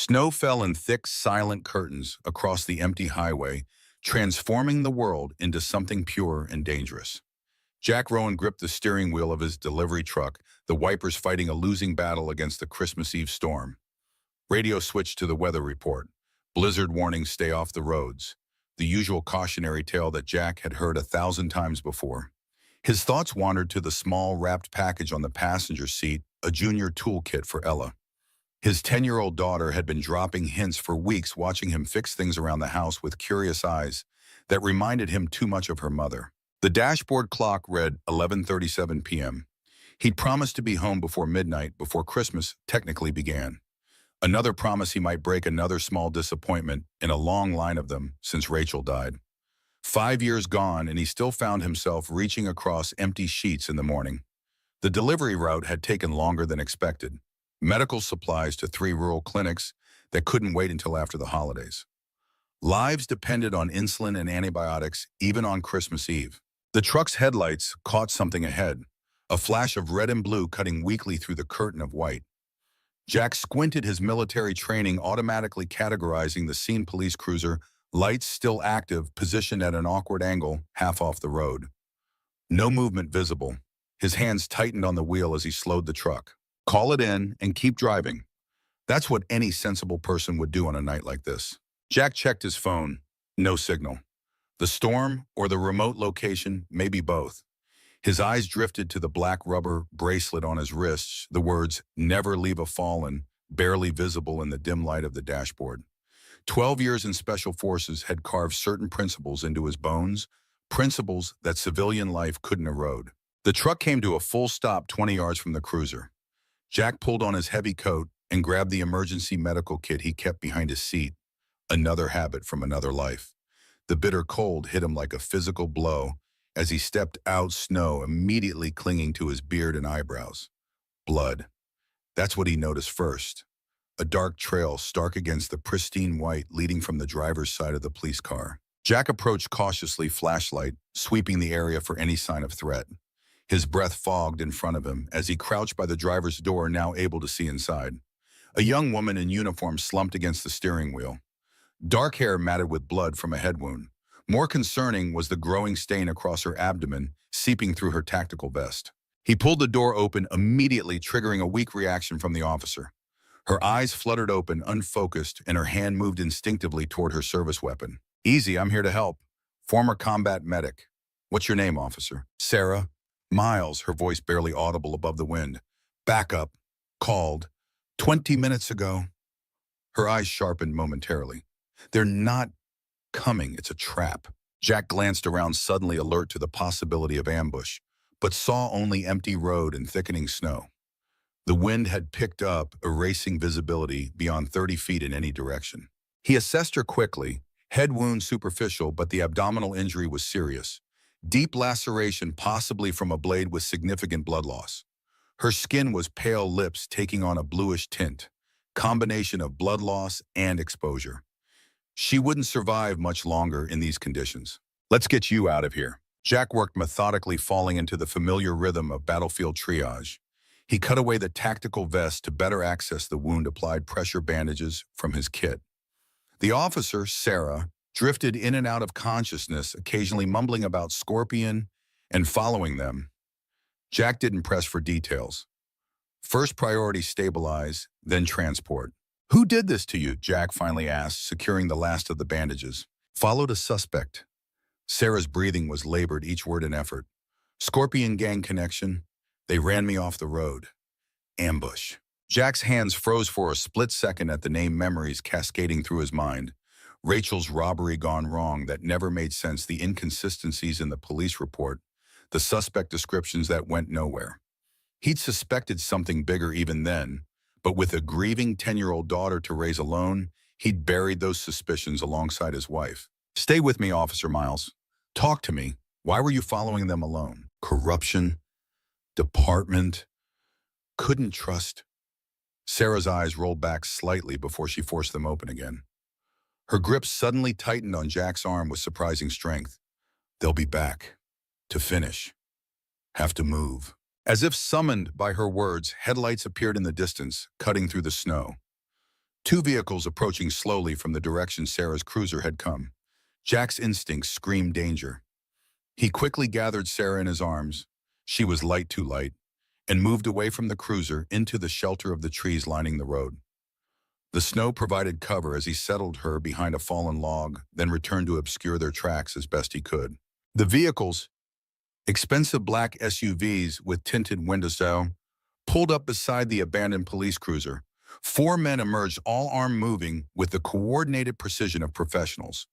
Snow fell in thick, silent curtains across the empty highway, transforming the world into something pure and dangerous. Jack Rowan gripped the steering wheel of his delivery truck, the wipers fighting a losing battle against the Christmas Eve storm. Radio switched to the weather report. Blizzard warnings, stay off the roads. The usual cautionary tale that Jack had heard 1,000 times before. His thoughts wandered to the small, wrapped package on the passenger seat, a junior toolkit for Ella. His 10-year-old daughter had been dropping hints for weeks, watching him fix things around the house with curious eyes that reminded him too much of her mother. The dashboard clock read 11:37 p.m. He'd promised to be home before midnight, before Christmas technically began. Another promise he might break, another small disappointment in a long line of them since Rachel died. 5 years gone, and he still found himself reaching across empty sheets in the morning. The delivery route had taken longer than expected. Medical supplies to 3 rural clinics that couldn't wait until after the holidays. Lives depended on insulin and antibiotics, even on Christmas Eve. The truck's headlights caught something ahead, a flash of red and blue cutting weakly through the curtain of white. Jack squinted, his military training automatically categorizing the scene. Police cruiser, lights still active, positioned at an awkward angle, half off the road. No movement visible. His hands tightened on the wheel as he slowed the truck. Call it in and keep driving. That's what any sensible person would do on a night like this. Jack checked his phone. No signal. The storm or the remote location, maybe both. His eyes drifted to the black rubber bracelet on his wrists, the words, "Never leave a fallen," barely visible in the dim light of the dashboard. 12 years in Special Forces had carved certain principles into his bones, principles that civilian life couldn't erode. The truck came to a full stop 20 yards from the cruiser. Jack pulled on his heavy coat and grabbed the emergency medical kit he kept behind his seat, another habit from another life. The bitter cold hit him like a physical blow as he stepped out, snow immediately clinging to his beard and eyebrows. Blood. That's what he noticed first. A dark trail stark against the pristine white leading from the driver's side of the police car. Jack approached cautiously, flashlight sweeping the area for any sign of threat. His breath fogged in front of him as he crouched by the driver's door, now able to see inside. A young woman in uniform slumped against the steering wheel. Dark hair matted with blood from a head wound. More concerning was the growing stain across her abdomen, seeping through her tactical vest. He pulled the door open, immediately triggering a weak reaction from the officer. Her eyes fluttered open, unfocused, and her hand moved instinctively toward her service weapon. "Easy, I'm here to help. Former combat medic. What's your name, officer?" "Sarah." "Miles," her voice barely audible above the wind. "Backup. Called 20 minutes ago." Her eyes sharpened momentarily. "They're not coming. It's a trap." Jack glanced around, suddenly alert to the possibility of ambush, but saw only empty road and thickening snow. The wind had picked up, erasing visibility beyond 30 feet in any direction. He assessed her quickly. Head wound superficial, but the abdominal injury was serious. Deep laceration, possibly from a blade with significant blood loss. Her skin was pale, lips taking on a bluish tint, combination of blood loss and exposure. She wouldn't survive much longer in these conditions. "Let's get you out of here." Jack worked methodically, falling into the familiar rhythm of battlefield triage. He cut away the tactical vest to better access the wound-applied pressure bandages from his kit. The officer, Sarah, drifted in and out of consciousness, occasionally mumbling about Scorpion and following them. Jack didn't press for details. First priority, stabilize, then transport. "Who did this to you?" Jack finally asked, securing the last of the bandages. "Followed a suspect." Sarah's breathing was labored, each word an effort. "Scorpion gang connection. They ran me off the road." "Ambush." Jack's hands froze for a split second at the name, memories cascading through his mind. Rachel's robbery gone wrong that never made sense, the inconsistencies in the police report, the suspect descriptions that went nowhere. He'd suspected something bigger even then, but with a grieving 10-year-old daughter to raise alone, he'd buried those suspicions alongside his wife. "Stay with me, Officer Miles. Talk to me. Why were you following them alone?" "Corruption. Department. Couldn't trust." Sarah's eyes rolled back slightly before she forced them open again. Her grip suddenly tightened on Jack's arm with surprising strength. "They'll be back. To finish. Have to move." As if summoned by her words, headlights appeared in the distance, cutting through the snow. Two vehicles approaching slowly from the direction Sarah's cruiser had come. Jack's instincts screamed danger. He quickly gathered Sarah in his arms. She was too light, and moved away from the cruiser into the shelter of the trees lining the road. The snow provided cover as he settled her behind a fallen log, then returned to obscure their tracks as best he could. The vehicles, expensive black SUVs with tinted windows, pulled up beside the abandoned police cruiser. Four men emerged, all armed, moving with the coordinated precision of professionals.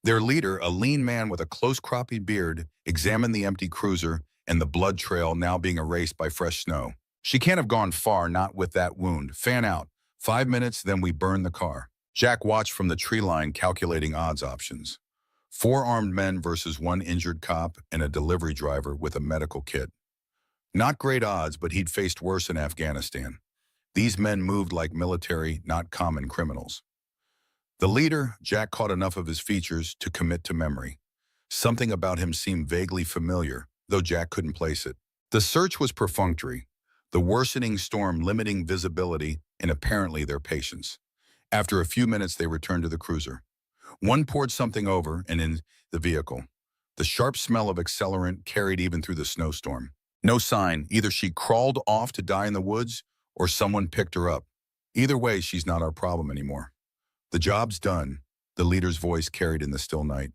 Their leader, a lean man with a close-cropped beard, examined the empty cruiser and the blood trail now being erased by fresh snow. "She can't have gone far, not with that wound. Fan out. 5 minutes, then we burn the car." Jack watched from the tree line, calculating odds options. Four armed men versus one injured cop and a delivery driver with a medical kit. Not great odds, but he'd faced worse in Afghanistan. These men moved like military, not common criminals. The leader, Jack caught enough of his features to commit to memory. Something about him seemed vaguely familiar, though Jack couldn't place it. The search was perfunctory, the worsening storm limiting visibility and apparently their patience. After a few minutes, they returned to the cruiser. One poured something over and in the vehicle. The sharp smell of accelerant carried even through the snowstorm. No sign. Either she crawled off to die in the woods or someone picked her up. Either way, she's not our problem anymore. "The job's done," the leader's voice carried in the still night.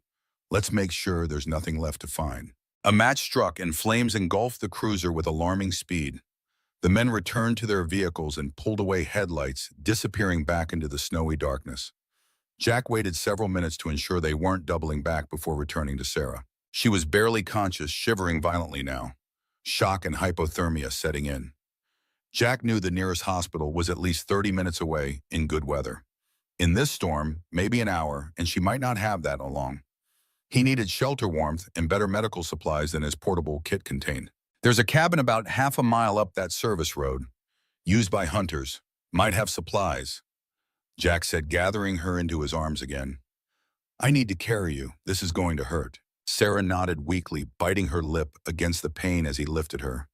"Let's make sure there's nothing left to find." A match struck and flames engulfed the cruiser with alarming speed. The men returned to their vehicles and pulled away headlights, disappearing back into the snowy darkness. Jack waited several minutes to ensure they weren't doubling back before returning to Sarah. She was barely conscious, shivering violently now, shock and hypothermia setting in. Jack knew the nearest hospital was at least 30 minutes away in good weather. In this storm, maybe an hour, and she might not have that long. He needed shelter warmth and better medical supplies than his portable kit contained. "There's a cabin about half a mile up that service road, used by hunters. Might have supplies," Jack said, gathering her into his arms again. "I need to carry you. This is going to hurt." Sarah nodded weakly, biting her lip against the pain as he lifted her.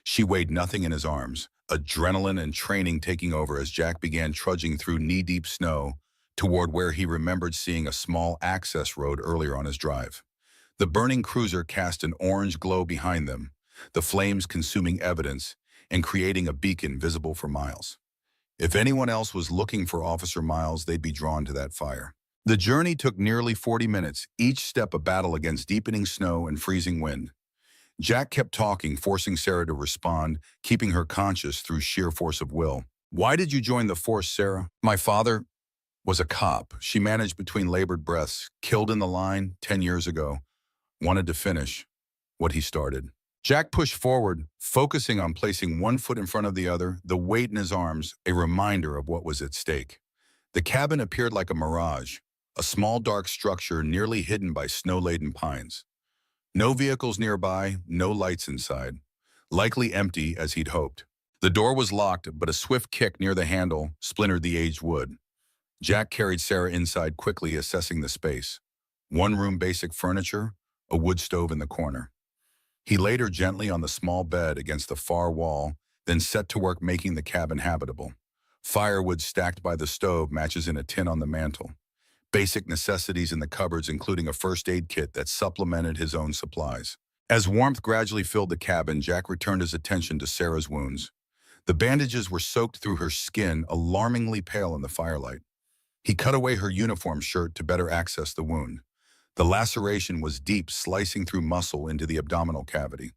She weighed nothing in his arms, adrenaline and training taking over as Jack began trudging through knee-deep snow toward where he remembered seeing a small access road earlier on his drive. The burning cruiser cast an orange glow behind them, the flames consuming evidence and creating a beacon visible for miles. If anyone else was looking for Officer Miles, they'd be drawn to that fire. The journey took nearly 40 minutes, each step a battle against deepening snow and freezing wind. Jack kept talking, forcing Sarah to respond, keeping her conscious through sheer force of will. "Why did you join the force, Sarah?" "My father was a cop," she managed between labored breaths. "Killed in the line 10 years ago. Wanted to finish what he started." Jack pushed forward, focusing on placing one foot in front of the other, the weight in his arms, a reminder of what was at stake. The cabin appeared like a mirage, a small dark structure nearly hidden by snow-laden pines. No vehicles nearby, no lights inside. Likely empty as he'd hoped. The door was locked, but a swift kick near the handle splintered the aged wood. Jack carried Sarah inside quickly, assessing the space. One-room basic furniture, a wood stove in the corner. He laid her gently on the small bed against the far wall, then set to work making the cabin habitable. Firewood stacked by the stove, matches in a tin on the mantel. Basic necessities in the cupboards, including a first aid kit that supplemented his own supplies. As warmth gradually filled the cabin, Jack returned his attention to Sarah's wounds. The bandages were soaked through her skin, alarmingly pale in the firelight. He cut away her uniform shirt to better access the wound. The laceration was deep, slicing through muscle into the abdominal cavity.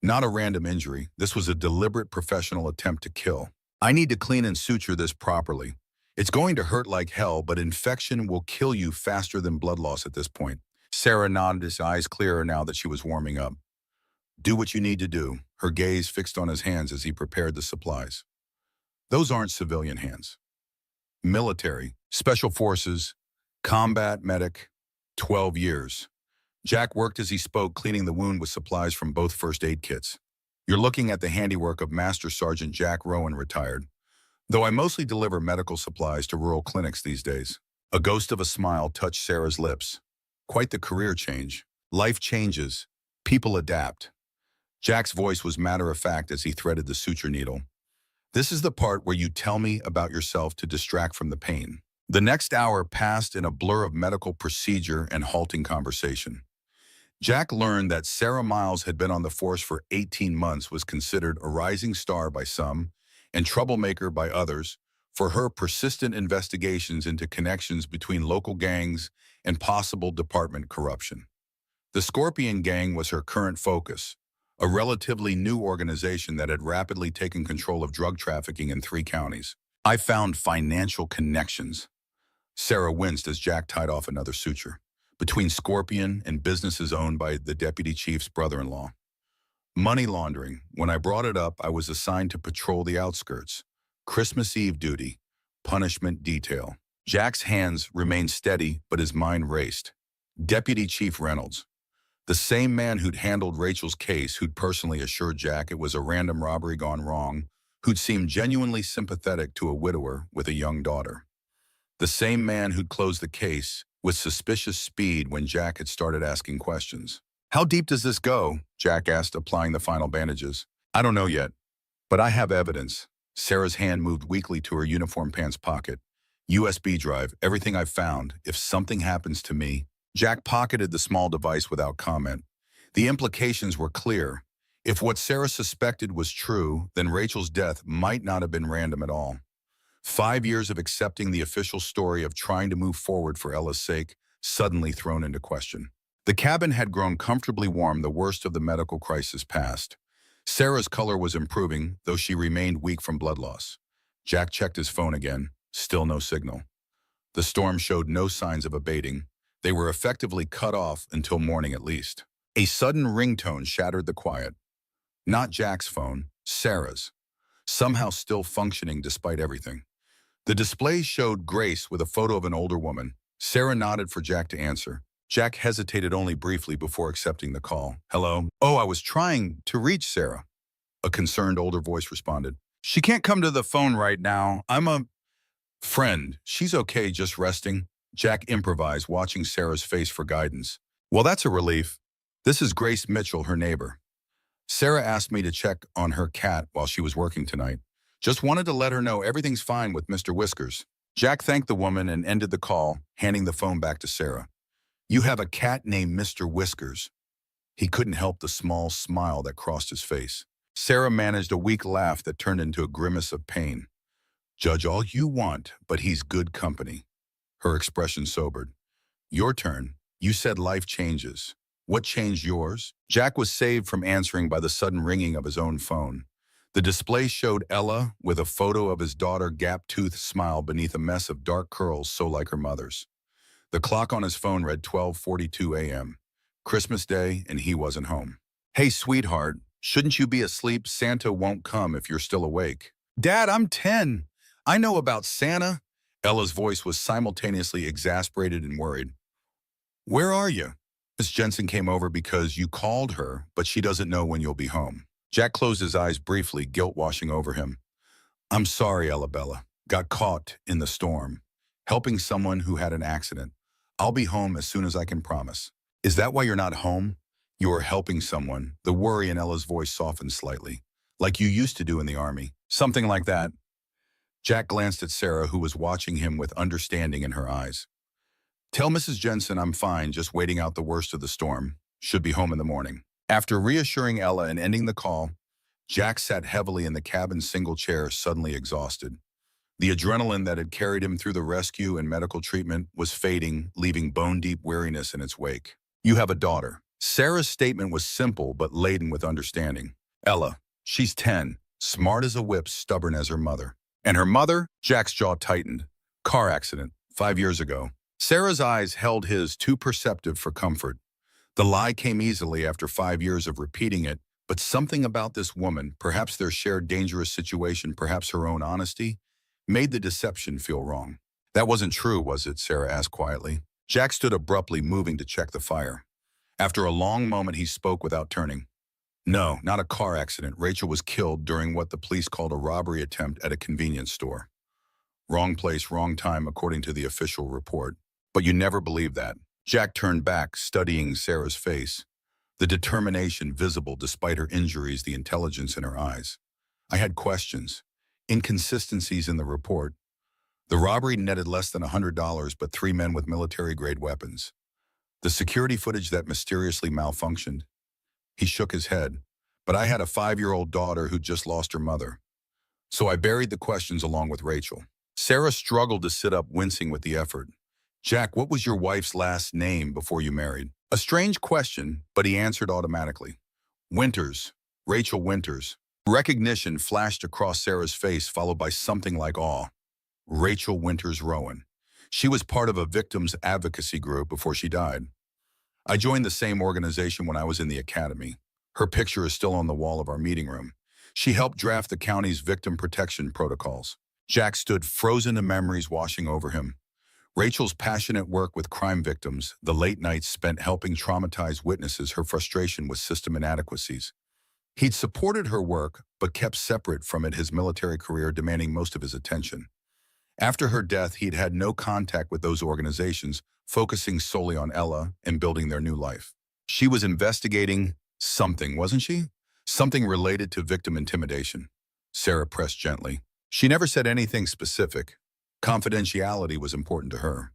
Not a random injury, this was a deliberate professional attempt to kill. "I need to clean and suture this properly. It's going to hurt like hell, but infection will kill you faster than blood loss at this point." Sarah nodded, his eyes clearer now that she was warming up. "Do what you need to do," her gaze fixed on his hands as he prepared the supplies. "Those aren't civilian hands. Military, special forces, combat medic, 12 years. Jack worked as he spoke, cleaning the wound with supplies from both first aid kits. "You're looking at the handiwork of Master Sergeant Jack Rowan, retired. Though I mostly deliver medical supplies to rural clinics these days." A ghost of a smile touched Sarah's lips. Quite the career change. Life changes. People adapt. Jack's voice was matter-of-fact as he threaded the suture needle. This is the part where you tell me about yourself to distract from the pain. The next hour passed in a blur of medical procedure and halting conversation. Jack learned that Sarah Miles had been on the force for 18 months, was considered a rising star by some and troublemaker by others for her persistent investigations into connections between local gangs and possible department corruption. The Scorpion Gang was her current focus, a relatively new organization that had rapidly taken control of drug trafficking in 3 counties. I found financial connections. Sarah winced as Jack tied off another suture. Between Scorpion and businesses owned by the deputy chief's brother-in-law. Money laundering. When I brought it up, I was assigned to patrol the outskirts. Christmas Eve duty. Punishment detail. Jack's hands remained steady, but his mind raced. Deputy Chief Reynolds. The same man who'd handled Rachel's case, who'd personally assured Jack it was a random robbery gone wrong, who'd seemed genuinely sympathetic to a widower with a young daughter. The same man who'd closed the case with suspicious speed when Jack had started asking questions. How deep does this go? Jack asked, applying the final bandages. I don't know yet, but I have evidence. Sarah's hand moved weakly to her uniform pants pocket. USB drive, everything I've found. If something happens to me. Jack pocketed the small device without comment. The implications were clear. If what Sarah suspected was true, then Rachel's death might not have been random at all. 5 years of accepting the official story of trying to move forward for Ella's sake, suddenly thrown into question. The cabin had grown comfortably warm, the worst of the medical crisis past. Sarah's color was improving, though she remained weak from blood loss. Jack checked his phone again, still no signal. The storm showed no signs of abating. They were effectively cut off until morning at least. A sudden ringtone shattered the quiet. Not Jack's phone, Sarah's. Somehow still functioning despite everything. The display showed Grace with a photo of an older woman. Sarah nodded for Jack to answer. Jack hesitated only briefly before accepting the call. Hello? Oh, I was trying to reach Sarah. A concerned older voice responded. She can't come to the phone right now. I'm a friend. She's okay, just resting. Jack improvised, watching Sarah's face for guidance. Well, that's a relief. This is Grace Mitchell, her neighbor. Sarah asked me to check on her cat while she was working tonight. Just wanted to let her know everything's fine with Mr. Whiskers. Jack thanked the woman and ended the call, handing the phone back to Sarah. You have a cat named Mr. Whiskers. He couldn't help the small smile that crossed his face. Sarah managed a weak laugh that turned into a grimace of pain. Judge all you want, but he's good company. Her expression sobered. Your turn. You said life changes. What changed yours? Jack was saved from answering by the sudden ringing of his own phone. The display showed Ella with a photo of his daughter gap-toothed smile beneath a mess of dark curls so like her mother's. The clock on his phone read 12:42 a.m. Christmas Day, and he wasn't home. Hey, sweetheart, shouldn't you be asleep? Santa won't come if you're still awake. Dad, I'm 10. I know about Santa. Ella's voice was simultaneously exasperated and worried. Where are you? Miss Jensen came over because you called her, but she doesn't know when you'll be home. Jack closed his eyes briefly, guilt washing over him. I'm sorry, Ella. Got caught in the storm, helping someone who had an accident. I'll be home as soon as I can promise. Is that why you're not home? You are helping someone. The worry in Ella's voice softened slightly. Like you used to do in the army. Something like that. Jack glanced at Sarah, who was watching him with understanding in her eyes. Tell Mrs. Jensen I'm fine, just waiting out the worst of the storm. Should be home in the morning. After reassuring Ella and ending the call, Jack sat heavily in the cabin's single chair, suddenly exhausted. The adrenaline that had carried him through the rescue and medical treatment was fading, leaving bone-deep weariness in its wake. You have a daughter. Sarah's statement was simple but laden with understanding. Ella, she's 10, smart as a whip, stubborn as her mother. And her mother? Jack's jaw tightened. Car accident, 5 years ago. Sarah's eyes held his, too perceptive for comfort. The lie came easily after 5 years of repeating it, but something about this woman, perhaps their shared dangerous situation, perhaps her own honesty, made the deception feel wrong. That wasn't true, was it? Sarah asked quietly. Jack stood abruptly, moving to check the fire. After a long moment, he spoke without turning. No, not a car accident. Rachel was killed during what the police called a robbery attempt at a convenience store. Wrong place, wrong time, according to the official report. But you never believed that. Jack turned back, studying Sarah's face. The determination visible despite her injuries, the intelligence in her eyes. I had questions. Inconsistencies in the report. The robbery netted less than $100, but 3 men with military-grade weapons. The security footage that mysteriously malfunctioned. He shook his head. But I had a 5-year-old daughter who just lost her mother. So I buried the questions along with Rachel. Sarah struggled to sit up, wincing with the effort. Jack, what was your wife's last name before you married? A strange question, but he answered automatically. Winters. Rachel Winters. Recognition flashed across Sarah's face, followed by something like awe. Rachel Winters Rowan. She was part of a victims advocacy group before she died. I joined the same organization when I was in the academy. Her picture is still on the wall of our meeting room. She helped draft the county's victim protection protocols. Jack stood frozen in memories washing over him. Rachel's passionate work with crime victims, the late nights spent helping traumatized witnesses, her frustration with system inadequacies. He'd supported her work, but kept separate from it, his military career demanding most of his attention. After her death, he'd had no contact with those organizations, focusing solely on Ella and building their new life. She was investigating something, wasn't she? Something related to victim intimidation. Sarah pressed gently. She never said anything specific. Confidentiality was important to her.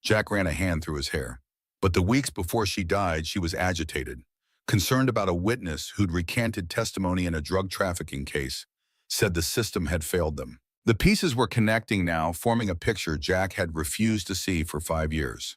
Jack ran a hand through his hair. But the weeks before she died, she was agitated, concerned about a witness who'd recanted testimony in a drug trafficking case, said the system had failed them. The pieces were connecting now, forming a picture Jack had refused to see for 5 years.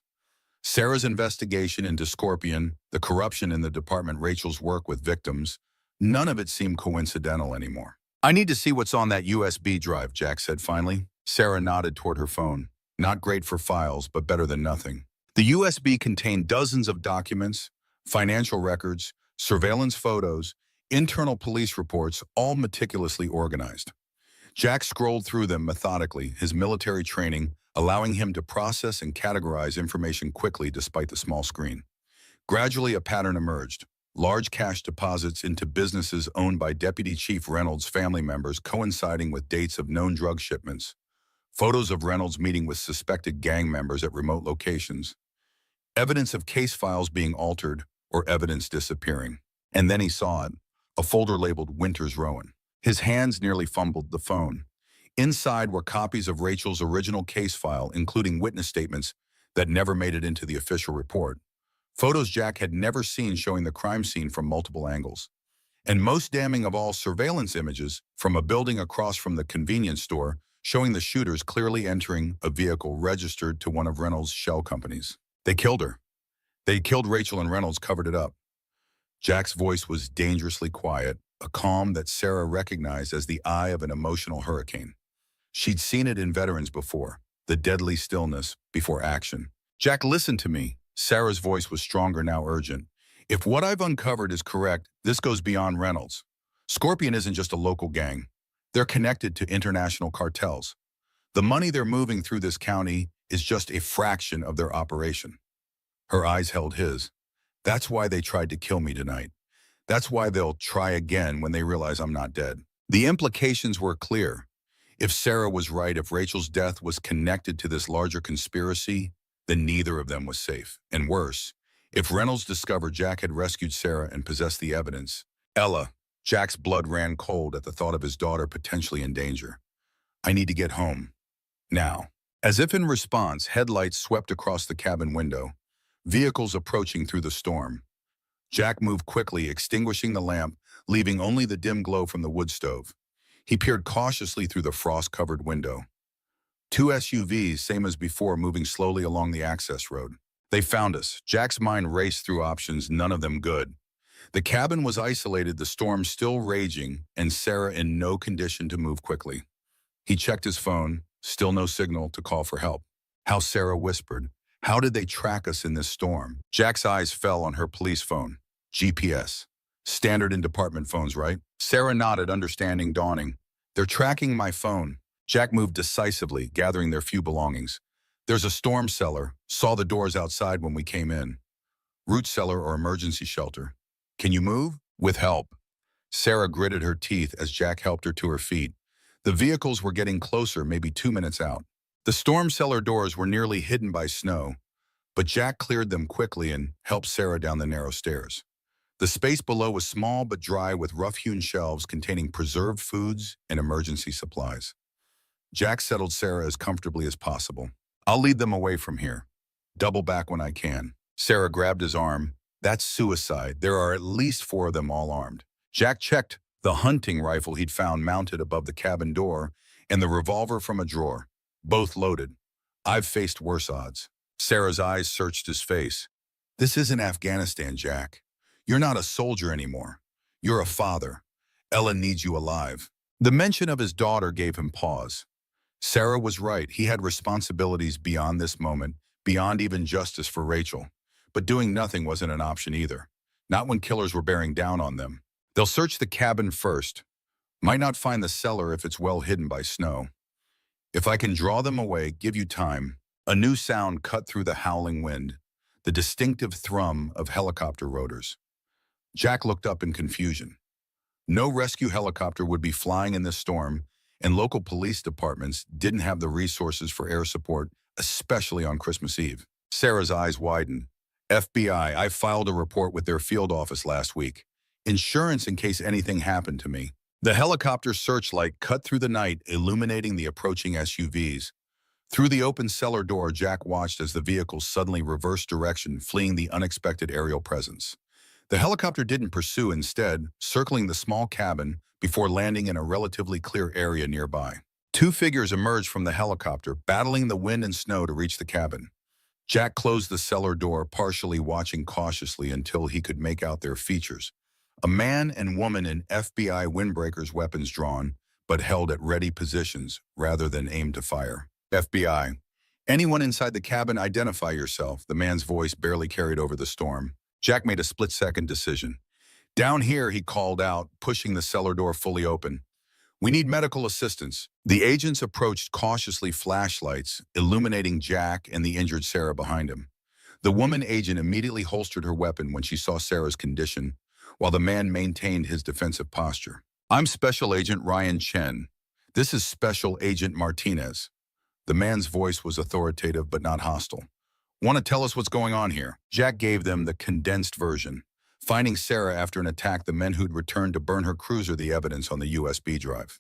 Sarah's investigation into Scorpion, the corruption in the department, Rachel's work with victims, none of it seemed coincidental anymore. I need to see what's on that USB drive, Jack said finally. Sarah nodded toward her phone. Not great for files, but better than nothing. The USB contained dozens of documents, financial records, surveillance photos, internal police reports, all meticulously organized. Jack scrolled through them methodically, his military training allowing him to process and categorize information quickly despite the small screen. Gradually, a pattern emerged. Large cash deposits into businesses owned by Deputy Chief Reynolds' family members coinciding with dates of known drug shipments. Photos of Reynolds meeting with suspected gang members at remote locations. Evidence of case files being altered or evidence disappearing. And then he saw it, a folder labeled Winters Rowan. His hands nearly fumbled the phone. Inside were copies of Rachel's original case file, including witness statements that never made it into the official report. Photos Jack had never seen showing the crime scene from multiple angles. And most damning of all, surveillance images from a building across from the convenience store showing the shooters clearly entering a vehicle registered to one of Reynolds' shell companies. They killed her. They killed Rachel and Reynolds covered it up. Jack's voice was dangerously quiet, a calm that Sarah recognized as the eye of an emotional hurricane. She'd seen it in veterans before, the deadly stillness before action. Jack, listen to me. Sarah's voice was stronger, now urgent. If what I've uncovered is correct, this goes beyond Reynolds. Scorpion isn't just a local gang. They're connected to international cartels. The money they're moving through this county is just a fraction of their operation. Her eyes held his. That's why they tried to kill me tonight. That's why they'll try again when they realize I'm not dead. The implications were clear. If Sarah was right, if Rachel's death was connected to this larger conspiracy, then neither of them was safe. And worse, if Reynolds discovered Jack had rescued Sarah and possessed the evidence, Ella, Jack's blood ran cold at the thought of his daughter potentially in danger. I need to get home. Now. As if in response, headlights swept across the cabin window, vehicles approaching through the storm. Jack moved quickly, extinguishing the lamp, leaving only the dim glow from the wood stove. He peered cautiously through the frost-covered window. 2 SUVs, same as before, moving slowly along the access road. They found us. Jack's mind raced through options, none of them good. The cabin was isolated, the storm still raging, and Sarah in no condition to move quickly. He checked his phone, still no signal to call for help. How Sarah whispered, how did they track us in this storm? Jack's eyes fell on her police phone. GPS. Standard in department phones, right? Sarah nodded, understanding dawning. They're tracking my phone. Jack moved decisively, gathering their few belongings. There's a storm cellar. Saw the doors outside when we came in. Root cellar or emergency shelter. Can you move? With help. Sarah gritted her teeth as Jack helped her to her feet. The vehicles were getting closer, maybe 2 minutes out. The storm cellar doors were nearly hidden by snow, but Jack cleared them quickly and helped Sarah down the narrow stairs. The space below was small but dry with rough-hewn shelves containing preserved foods and emergency supplies. Jack settled Sarah as comfortably as possible. I'll lead them away from here. Double back when I can. Sarah grabbed his arm. That's suicide. There are at least four of them all armed. Jack checked the hunting rifle he'd found mounted above the cabin door and the revolver from a drawer, both loaded. I've faced worse odds. Sarah's eyes searched his face. This isn't Afghanistan, Jack. You're not a soldier anymore. You're a father. Ellen needs you alive. The mention of his daughter gave him pause. Sarah was right. He had responsibilities beyond this moment, beyond even justice for Rachel. But doing nothing wasn't an option either. Not when killers were bearing down on them. They'll search the cabin first. Might not find the cellar if it's well hidden by snow. If I can draw them away, give you time. A new sound cut through the howling wind, the distinctive thrum of helicopter rotors. Jack looked up in confusion. No rescue helicopter would be flying in this storm, and local police departments didn't have the resources for air support, especially on Christmas Eve. Sarah's eyes widened. FBI, I filed a report with their field office last week. Insurance in case anything happened to me. The helicopter searchlight cut through the night, illuminating the approaching SUVs. Through the open cellar door, Jack watched as the vehicle suddenly reversed direction, fleeing the unexpected aerial presence. The helicopter didn't pursue, instead, circling the small cabin before landing in a relatively clear area nearby. Two figures emerged from the helicopter, battling the wind and snow to reach the cabin. Jack closed the cellar door, partially watching cautiously until he could make out their features. A man and woman in FBI windbreakers, weapons drawn, but held at ready positions rather than aimed to fire. FBI. Anyone inside the cabin, identify yourself, the man's voice barely carried over the storm. Jack made a split-second decision. Down here, he called out, pushing the cellar door fully open. We need medical assistance. The agents approached cautiously, flashlights illuminating Jack and the injured Sarah behind him. The woman agent immediately holstered her weapon when she saw Sarah's condition, while the man maintained his defensive posture. I'm Special Agent Ryan Chen. This is Special Agent Martinez. The man's voice was authoritative but not hostile. Want to tell us what's going on here? Jack gave them the condensed version. Finding Sarah after an attack, the men who'd returned to burn her cruiser, the evidence on the USB drive.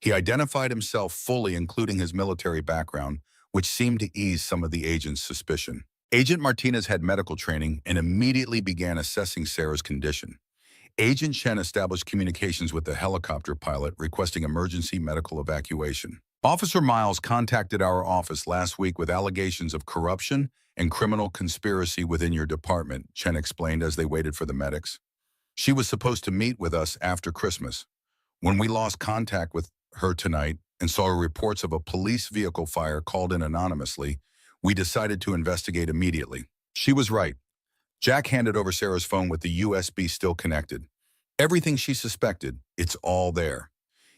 He identified himself fully, including his military background, which seemed to ease some of the agent's suspicion. Agent Martinez had medical training and immediately began assessing Sarah's condition. Agent Chen established communications with the helicopter pilot, requesting emergency medical evacuation. Officer Miles contacted our office last week with allegations of corruption and criminal conspiracy within your department, Chen explained as they waited for the medics. She was supposed to meet with us after Christmas. When we lost contact with her tonight and saw reports of a police vehicle fire called in anonymously, we decided to investigate immediately. She was right. Jack handed over Sarah's phone with the USB still connected. Everything she suspected, it's all there,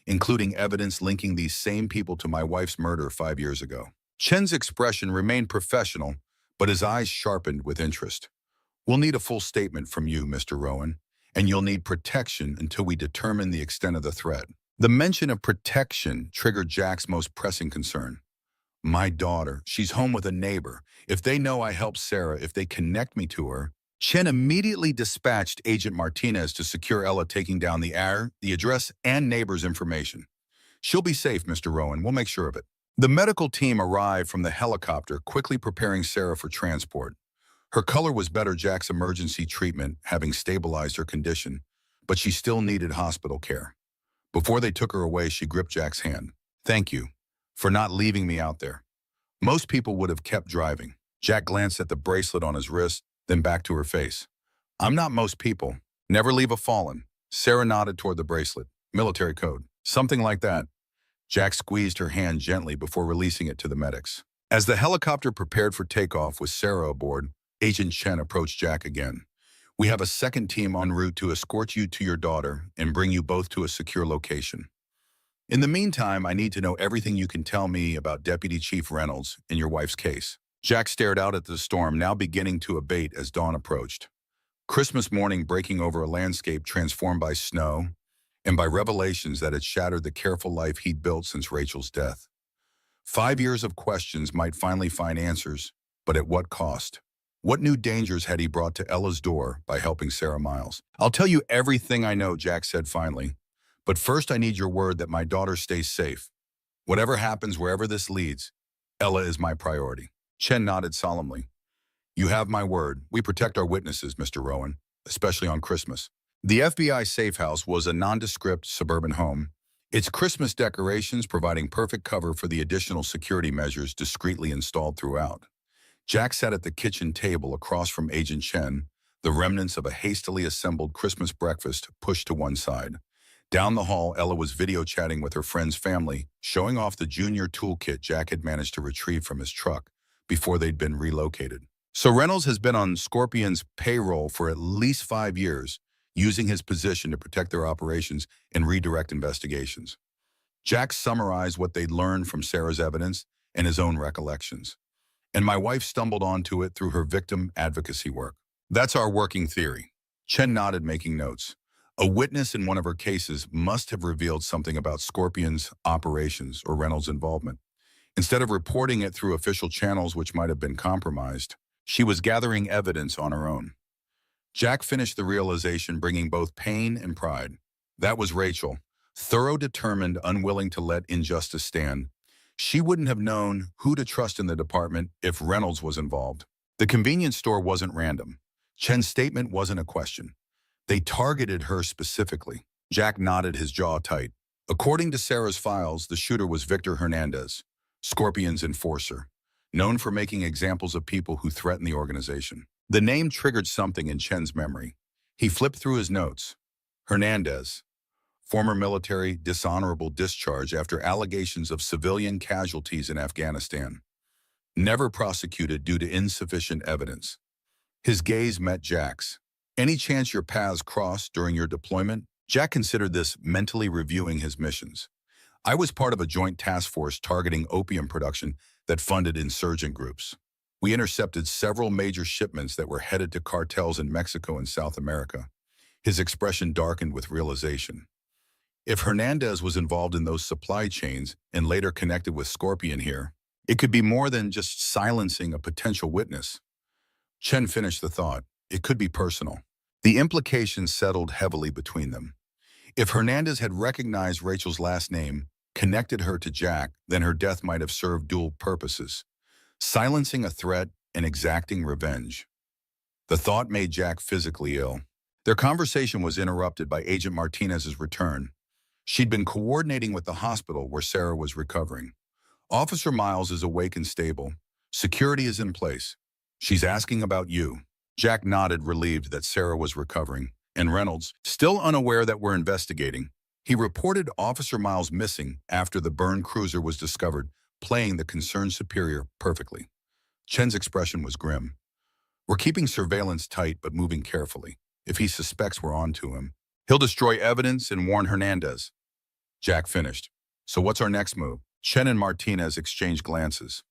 including evidence linking these same people to my wife's murder 5 years ago. Chen's expression remained professional, but his eyes sharpened with interest. We'll need a full statement from you, Mr. Rowan, and you'll need protection until we determine the extent of the threat. The mention of protection triggered Jack's most pressing concern. My daughter, she's home with a neighbor. If they know I helped Sarah, if they connect me to her. Chen immediately dispatched Agent Martinez to secure Ella, taking down the address, and neighbor's information. She'll be safe, Mr. Rowan. We'll make sure of it. The medical team arrived from the helicopter, quickly preparing Sarah for transport. Her color was better, Jack's emergency treatment having stabilized her condition, but she still needed hospital care. Before they took her away, she gripped Jack's hand. Thank you for not leaving me out there. Most people would have kept driving. Jack glanced at the bracelet on his wrist, then back to her face. I'm not most people. Never leave a fallen. Sarah nodded toward the bracelet. Military code. Something like that. Jack squeezed her hand gently before releasing it to the medics. As the helicopter prepared for takeoff with Sarah aboard, Agent Chen approached Jack again. We have a second team en route to escort you to your daughter and bring you both to a secure location. In the meantime, I need to know everything you can tell me about Deputy Chief Reynolds and your wife's case. Jack stared out at the storm, now beginning to abate as dawn approached. Christmas morning breaking over a landscape transformed by snow and by revelations that had shattered the careful life he'd built since Rachel's death. 5 years of questions might finally find answers, but at what cost? What new dangers had he brought to Ella's door by helping Sarah Miles? "I'll tell you everything I know," Jack said finally. "But first I need your word that my daughter stays safe. Whatever happens, wherever this leads, Ella is my priority." Chen nodded solemnly. "You have my word. We protect our witnesses, Mr. Rowan, especially on Christmas." The FBI safe house was a nondescript suburban home, its Christmas decorations providing perfect cover for the additional security measures discreetly installed throughout. Jack sat at the kitchen table across from Agent Chen, the remnants of a hastily assembled Christmas breakfast pushed to one side. Down the hall, Ella was video chatting with her friend's family, showing off the junior toolkit Jack had managed to retrieve from his truck before they'd been relocated. So Reynolds has been on Scorpion's payroll for at least 5 years, using his position to protect their operations and redirect investigations. Jack summarized what they'd learned from Sarah's evidence and his own recollections. "And my wife stumbled onto it through her victim advocacy work. That's our working theory." Chen nodded, making notes. "A witness in one of her cases must have revealed something about Scorpion's operations or Reynolds' involvement. Instead of reporting it through official channels which might have been compromised, she was gathering evidence on her own." Jack finished the realization, bringing both pain and pride. That was Rachel, thorough, determined, unwilling to let injustice stand. She wouldn't have known who to trust in the department if Reynolds was involved. The convenience store wasn't random. Chen's statement wasn't a question. They targeted her specifically. Jack nodded, his jaw tight. According to Sarah's files, the shooter was Victor Hernandez, Scorpion's enforcer, known for making examples of people who threaten the organization. The name triggered something in Chen's memory. He flipped through his notes. Hernandez, former military, dishonorable discharge after allegations of civilian casualties in Afghanistan. Never prosecuted due to insufficient evidence. His gaze met Jack's. "Any chance your paths crossed during your deployment?" Jack considered this, mentally reviewing his missions. "I was part of a joint task force targeting opium production that funded insurgent groups. We intercepted several major shipments that were headed to cartels in Mexico and South America." His expression darkened with realization. If Hernandez was involved in those supply chains and later connected with Scorpion here, it could be more than just silencing a potential witness. Chen finished the thought. It could be personal. The implications settled heavily between them. If Hernandez had recognized Rachel's last name, connected her to Jack, then her death might have served dual purposes: silencing a threat and exacting revenge. The thought made Jack physically ill. Their conversation was interrupted by Agent Martinez's return. She'd been coordinating with the hospital where Sarah was recovering. "Officer Miles is awake and stable. Security is in place. She's asking about you." Jack nodded, relieved that Sarah was recovering. And Reynolds, still unaware that we're investigating, he reported Officer Miles missing after the burned cruiser was discovered, playing the concerned superior perfectly. Chen's expression was grim. "We're keeping surveillance tight but moving carefully. If he suspects we're onto him, he'll destroy evidence and warn Hernandez." Jack finished. "So what's our next move?" Chen and Martinez exchanged glances.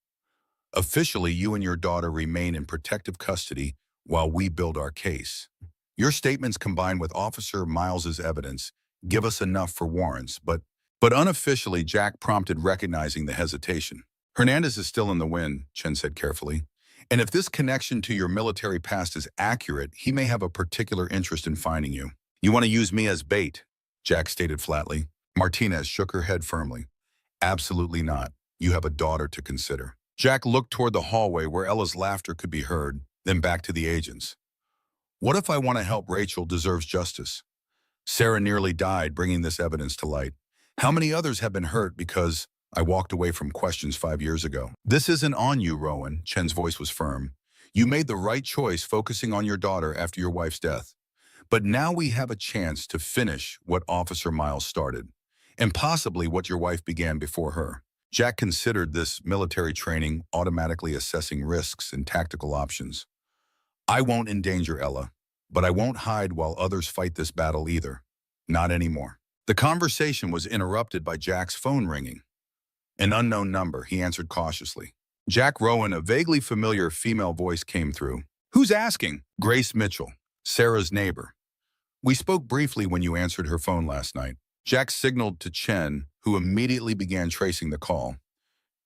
"Officially, you and your daughter remain in protective custody while we build our case. Your statements combined with Officer Miles's evidence give us enough for warrants, but unofficially," Jack prompted, recognizing the hesitation. "Hernandez is still in the wind," Chen said carefully. "And if this connection to your military past is accurate, he may have a particular interest in finding you." "You want to use me as bait?" Jack stated flatly. Martinez shook her head firmly. "Absolutely not. You have a daughter to consider." Jack looked toward the hallway where Ella's laughter could be heard, then back to the agents. "What if I want to help Rachel deserves justice? Sarah nearly died bringing this evidence to light. How many others have been hurt because I walked away from questions 5 years ago?" "This isn't on you, Rowan," Chen's voice was firm. "You made the right choice focusing on your daughter after your wife's death. But now we have a chance to finish what Officer Miles started, and possibly what your wife began before her." Jack considered this military training, automatically assessing risks and tactical options. "I won't endanger Ella, but I won't hide while others fight this battle either. Not anymore." The conversation was interrupted by Jack's phone ringing. An unknown number, he answered cautiously. "Jack Rowan," a vaguely familiar female voice came through. "Who's asking?" "Grace Mitchell, Sarah's neighbor. We spoke briefly when you answered her phone last night." Jack signaled to Chen, who immediately began tracing the call.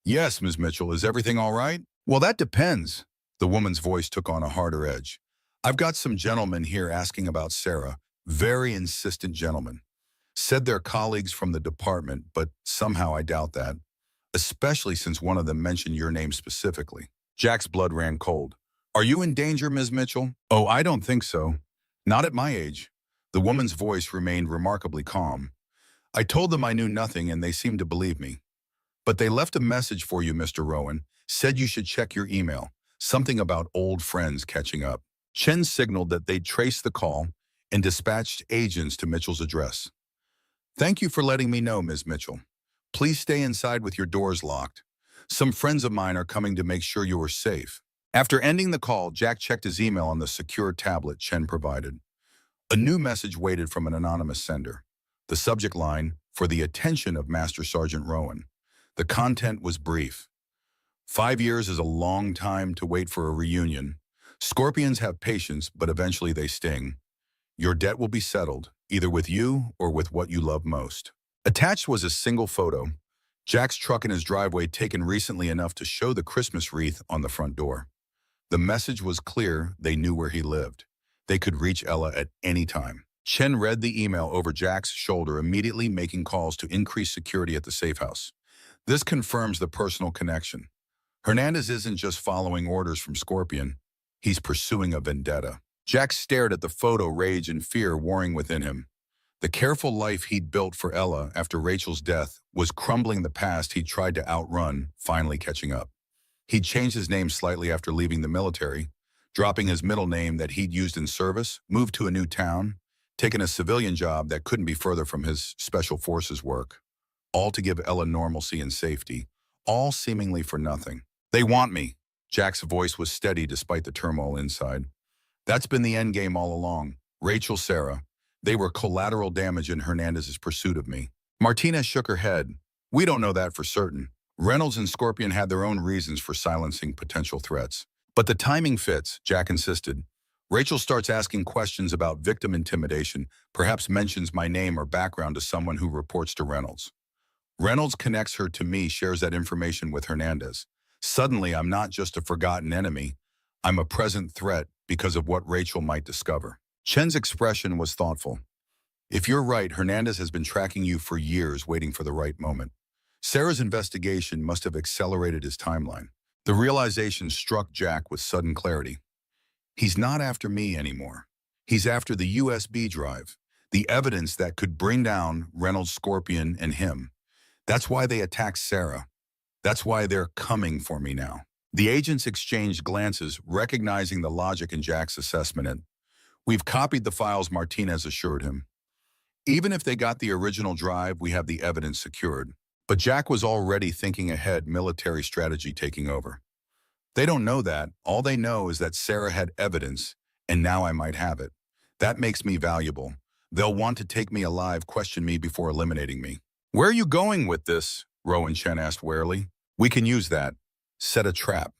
"Yes, Ms. Mitchell, is everything all right?" "Well, that depends." The woman's voice took on a harder edge. I've got some gentlemen here asking about Sarah. Very insistent gentlemen. Said they're colleagues from the department, but somehow I doubt that. Especially since one of them mentioned your name specifically. Jack's blood ran cold. Are you in danger, Ms. Mitchell? Oh, I don't think so. Not at my age. The woman's voice remained remarkably calm. I told them I knew nothing and they seemed to believe me. But they left a message for you, Mr. Rowan. Said you should check your email. Something about old friends catching up. Chen signaled that they'd traced the call and dispatched agents to Mitchell's address. Thank you for letting me know, Ms. Mitchell. Please stay inside with your doors locked. Some friends of mine are coming to make sure you are safe. After ending the call, Jack checked his email on the secure tablet Chen provided. A new message waited from an anonymous sender. The subject line, for the attention of Master Sergeant Rowan. The content was brief. 5 years is a long time to wait for a reunion. Scorpions have patience, but eventually they sting. Your debt will be settled, either with you or with what you love most. Attached was a single photo. Jack's truck in his driveway taken recently enough to show the Christmas wreath on the front door. The message was clear. They knew where he lived. They could reach Ella at any time. Chen read the email over Jack's shoulder, immediately making calls to increase security at the safe house. This confirms the personal connection. Hernandez isn't just following orders from Scorpion. He's pursuing a vendetta. Jack stared at the photo, rage and fear warring within him. The careful life he'd built for Ella after Rachel's death was crumbling. The past he'd tried to outrun, finally catching up. He'd changed his name slightly after leaving the military, dropping his middle name that he'd used in service, moved to a new town, taken a civilian job that couldn't be further from his special forces work, all to give Ella normalcy and safety, all seemingly for nothing. They want me. Jack's voice was steady despite the turmoil inside. That's been the end game all along. Rachel, Sarah. They were collateral damage in Hernandez's pursuit of me. Martinez shook her head. We don't know that for certain. Reynolds and Scorpion had their own reasons for silencing potential threats. But the timing fits, Jack insisted. Rachel starts asking questions about victim intimidation, perhaps mentions my name or background to someone who reports to Reynolds. Reynolds connects her to me, shares that information with Hernandez. Suddenly, I'm not just a forgotten enemy. I'm a present threat because of what Rachel might discover. Chen's expression was thoughtful. If you're right, Hernandez has been tracking you for years, waiting for the right moment. Sarah's investigation must have accelerated his timeline. The realization struck Jack with sudden clarity. He's not after me anymore. He's after the USB drive, the evidence that could bring down Reynolds, Scorpion, and him. That's why they attacked Sarah. That's why they're coming for me now. The agents exchanged glances, recognizing the logic in Jack's assessment. And we've copied the files, Martinez assured him. Even if they got the original drive, we have the evidence secured. But Jack was already thinking ahead, military strategy taking over. They don't know that. All they know is that Sarah had evidence, and now I might have it. That makes me valuable. They'll want to take me alive, question me before eliminating me. Where are you going with this? Rowan Chen asked warily. We can use that. Set a trap.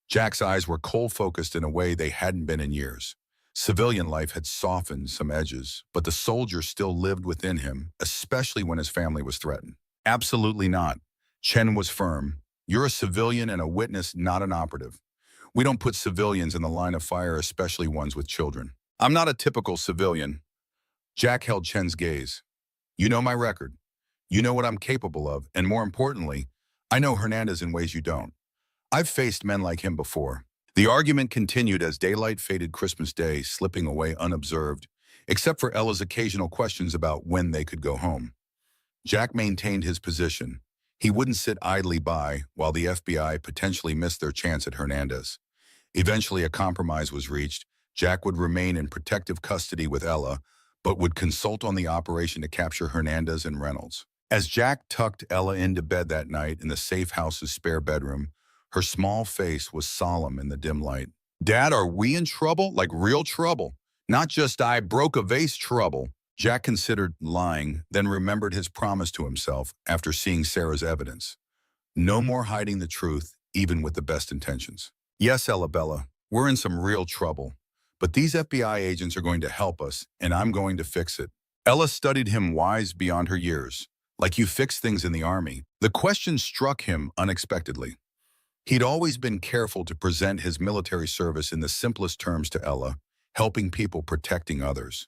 Jack's eyes were cold-focused in a way they hadn't been in years. Civilian life had softened some edges, but the soldier still lived within him, especially when his family was threatened. Absolutely not. Chen was firm. You're a civilian and a witness, not an operative. We don't put civilians in the line of fire, especially ones with children. I'm not a typical civilian. Jack held Chen's gaze. You know my record. You know what I'm capable of, and more importantly, I know Hernandez in ways you don't. I've faced men like him before. The argument continued as daylight faded, Christmas Day slipping away unobserved, except for Ella's occasional questions about when they could go home. Jack maintained his position. He wouldn't sit idly by while the FBI potentially missed their chance at Hernandez. Eventually, a compromise was reached. Jack would remain in protective custody with Ella, but would consult on the operation to capture Hernandez and Reynolds. As Jack tucked Ella into bed that night in the safe house's spare bedroom, her small face was solemn in the dim light. Dad, are we in trouble? Like real trouble? Not just I broke a vase trouble. Jack considered lying, then remembered his promise to himself after seeing Sarah's evidence. No more hiding the truth, even with the best intentions. Yes, Ella, we're in some real trouble. But these FBI agents are going to help us, and I'm going to fix it. Ella studied him, wise beyond her years. Like you fix things in the army. The question struck him unexpectedly. He'd always been careful to present his military service in the simplest terms to Ella, helping people, protecting others.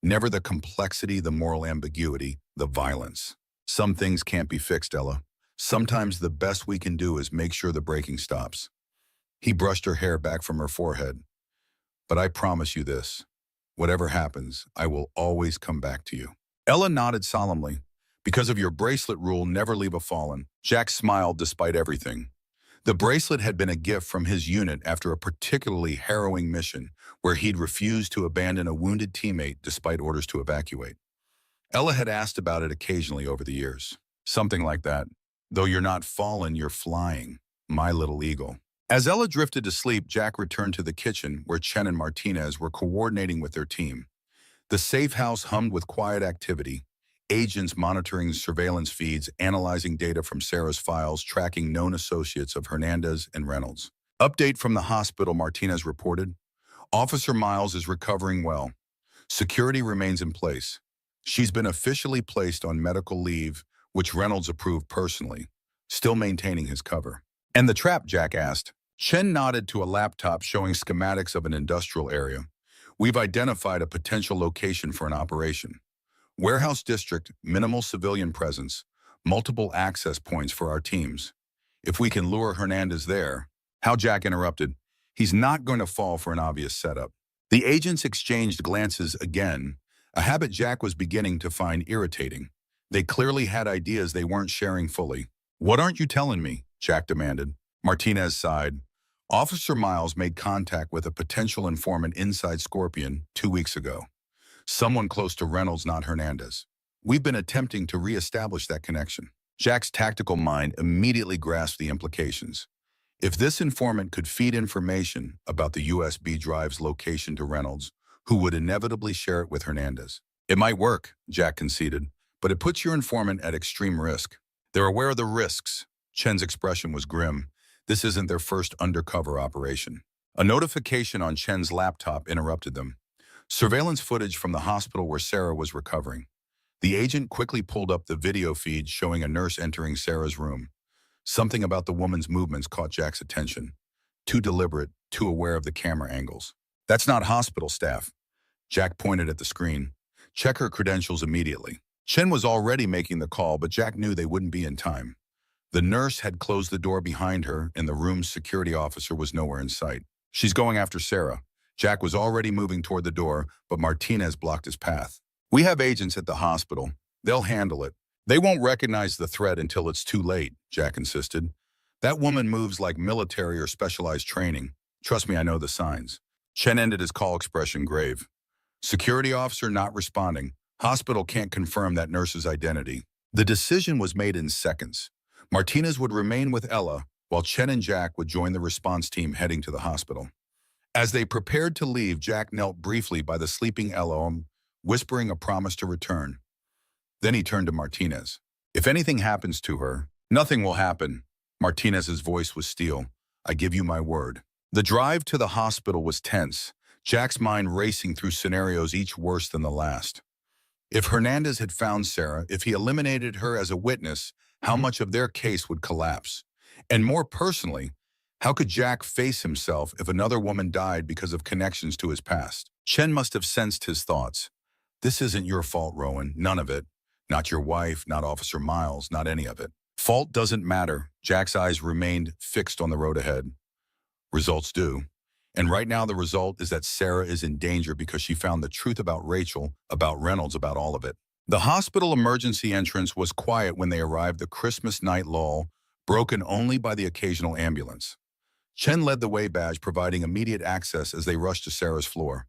Never the complexity, the moral ambiguity, the violence. Some things can't be fixed, Ella. Sometimes the best we can do is make sure the breaking stops. He brushed her hair back from her forehead. But I promise you this. Whatever happens, I will always come back to you. Ella nodded solemnly. Because of your bracelet rule, never leave a fallen. Jack smiled despite everything. The bracelet had been a gift from his unit after a particularly harrowing mission where he'd refused to abandon a wounded teammate despite orders to evacuate. Ella had asked about it occasionally over the years. Something like that. Though you're not fallen, you're flying. My little eagle. As Ella drifted to sleep, Jack returned to the kitchen where Chen and Martinez were coordinating with their team. The safe house hummed with quiet activity, agents monitoring surveillance feeds, analyzing data from Sarah's files, tracking known associates of Hernandez and Reynolds. Update from the hospital, Martinez reported. Officer Miles is recovering well. Security remains in place. She's been officially placed on medical leave, which Reynolds approved personally, still maintaining his cover. And the trap, Jack asked. Chen nodded to a laptop showing schematics of an industrial area. We've identified a potential location for an operation. Warehouse district, minimal civilian presence, multiple access points for our teams. If we can lure Hernandez there. How? Jack interrupted. He's not going to fall for an obvious setup. The agents exchanged glances again, a habit Jack was beginning to find irritating. They clearly had ideas they weren't sharing fully. What aren't you telling me? Jack demanded. Martinez sighed. Officer Miles made contact with a potential informant inside Scorpion 2 weeks ago. Someone close to Reynolds, not Hernandez. We've been attempting to re-establish that connection. Jack's tactical mind immediately grasped the implications. If this informant could feed information about the USB drive's location to Reynolds, who would inevitably share it with Hernandez. It might work, Jack conceded, but it puts your informant at extreme risk. They're aware of the risks. Chen's expression was grim. This isn't their first undercover operation. A notification on Chen's laptop interrupted them. Surveillance footage from the hospital where Sarah was recovering. The agent quickly pulled up the video feed showing a nurse entering Sarah's room. Something about the woman's movements caught Jack's attention. Too deliberate, too aware of the camera angles. That's not hospital staff. Jack pointed at the screen. Check her credentials immediately. Chen was already making the call, but Jack knew they wouldn't be in time. The nurse had closed the door behind her, and the room's security officer was nowhere in sight. She's going after Sarah. Jack was already moving toward the door, but Martinez blocked his path. We have agents at the hospital. They'll handle it. They won't recognize the threat until it's too late, Jack insisted. That woman moves like military or specialized training. Trust me, I know the signs. Chen ended his call, expression grave. Security officer not responding. Hospital can't confirm that nurse's identity. The decision was made in seconds. Martinez would remain with Ella, while Chen and Jack would join the response team heading to the hospital. As they prepared to leave, Jack knelt briefly by the sleeping Ella, whispering a promise to return. Then he turned to Martinez. If anything happens to her, nothing will happen. Martinez's voice was steel. I give you my word. The drive to the hospital was tense, Jack's mind racing through scenarios each worse than the last. If Hernandez had found Sarah, if he eliminated her as a witness, how much of their case would collapse? And more personally, how could Jack face himself if another woman died because of connections to his past? Chen must have sensed his thoughts. This isn't your fault, Rowan. None of it. Not your wife, not Officer Miles, not any of it. Fault doesn't matter. Jack's eyes remained fixed on the road ahead. Results do. And right now the result is that Sarah is in danger because she found the truth about Rachel, about Reynolds, about all of it. The hospital emergency entrance was quiet when they arrived, the Christmas night lull, broken only by the occasional ambulance. Chen led the way, badge providing immediate access as they rushed to Sarah's floor.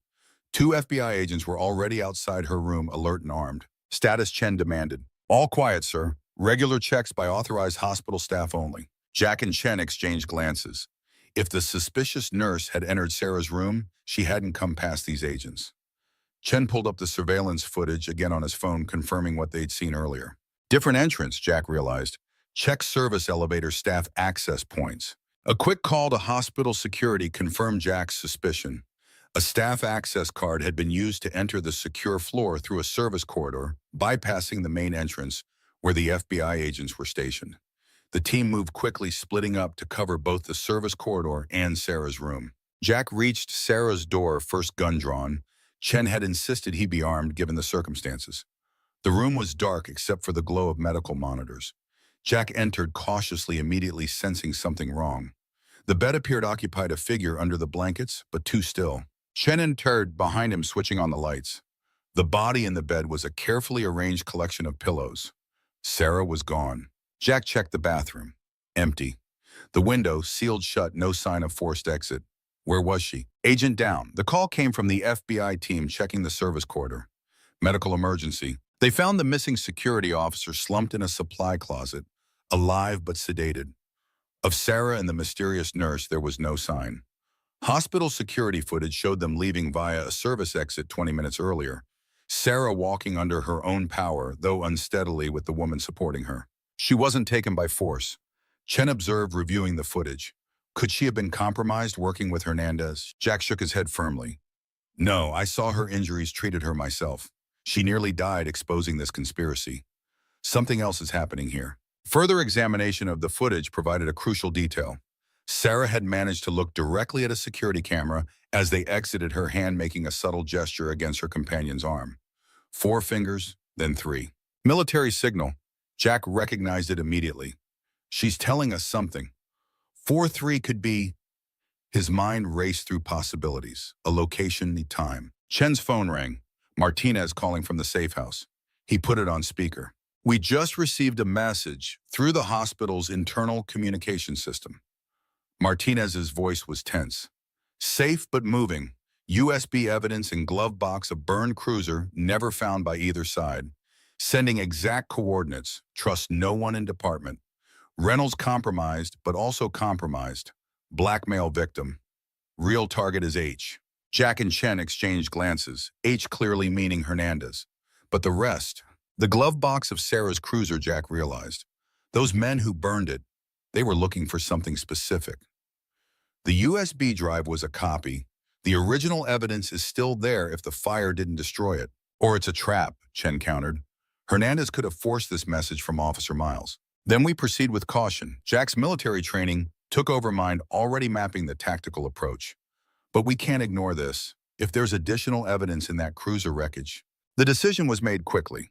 2 FBI agents were already outside her room, alert and armed. Status, Chen demanded. All quiet, sir. Regular checks by authorized hospital staff only. Jack and Chen exchanged glances. If the suspicious nurse had entered Sarah's room, she hadn't come past these agents. Chen pulled up the surveillance footage again on his phone, confirming what they'd seen earlier. Different entrance, Jack realized. Check service elevator staff access points. A quick call to hospital security confirmed Jack's suspicion. A staff access card had been used to enter the secure floor through a service corridor, bypassing the main entrance where the FBI agents were stationed. The team moved quickly, splitting up to cover both the service corridor and Sarah's room. Jack reached Sarah's door, first gun drawn. Chen had insisted he be armed given the circumstances. The room was dark except for the glow of medical monitors. Jack entered cautiously, immediately sensing something wrong. The bed appeared occupied a figure under the blankets, but too still. Chen entered behind him, switching on the lights. The body in the bed was a carefully arranged collection of pillows. Sarah was gone. Jack checked the bathroom. Empty. The window sealed shut, no sign of forced exit. Where was she? Agent down. The call came from the FBI team checking the service corridor. Medical emergency. They found the missing security officer slumped in a supply closet, alive but sedated. Of Sarah and the mysterious nurse, there was no sign. Hospital security footage showed them leaving via a service exit 20 minutes earlier. Sarah walking under her own power, though unsteadily, with the woman supporting her. She wasn't taken by force. Chen observed, reviewing the footage. Could she have been compromised working with Hernandez? Jack shook his head firmly. No, I saw her injuries, treated her myself. She nearly died, exposing this conspiracy. Something else is happening here. Further examination of the footage provided a crucial detail. Sarah had managed to look directly at a security camera as they exited, her hand making a subtle gesture against her companion's arm. 4 fingers, then 3. Military signal. Jack recognized it immediately. She's telling us something. 4-3 could be... His mind raced through possibilities. A location, the time. Chen's phone rang. Martinez calling from the safe house. He put it on speaker. We just received a message through the hospital's internal communication system. Martinez's voice was tense. Safe but moving. USB evidence in glove box of burned cruiser, never found by either side. Sending exact coordinates. Trust no one in department. Reynolds compromised, but also compromised. Blackmail victim. Real target is H. Jack and Chen exchanged glances, H clearly meaning Hernandez. But the rest, the glove box of Sarah's cruiser, Jack realized. Those men who burned it, they were looking for something specific. The USB drive was a copy. The original evidence is still there if the fire didn't destroy it. Or it's a trap, Chen countered. Hernandez could have forced this message from Officer Miles. Then we proceed with caution. Jack's military training took over mind, already mapping the tactical approach. But we can't ignore this. If there's additional evidence in that cruiser wreckage. The decision was made quickly.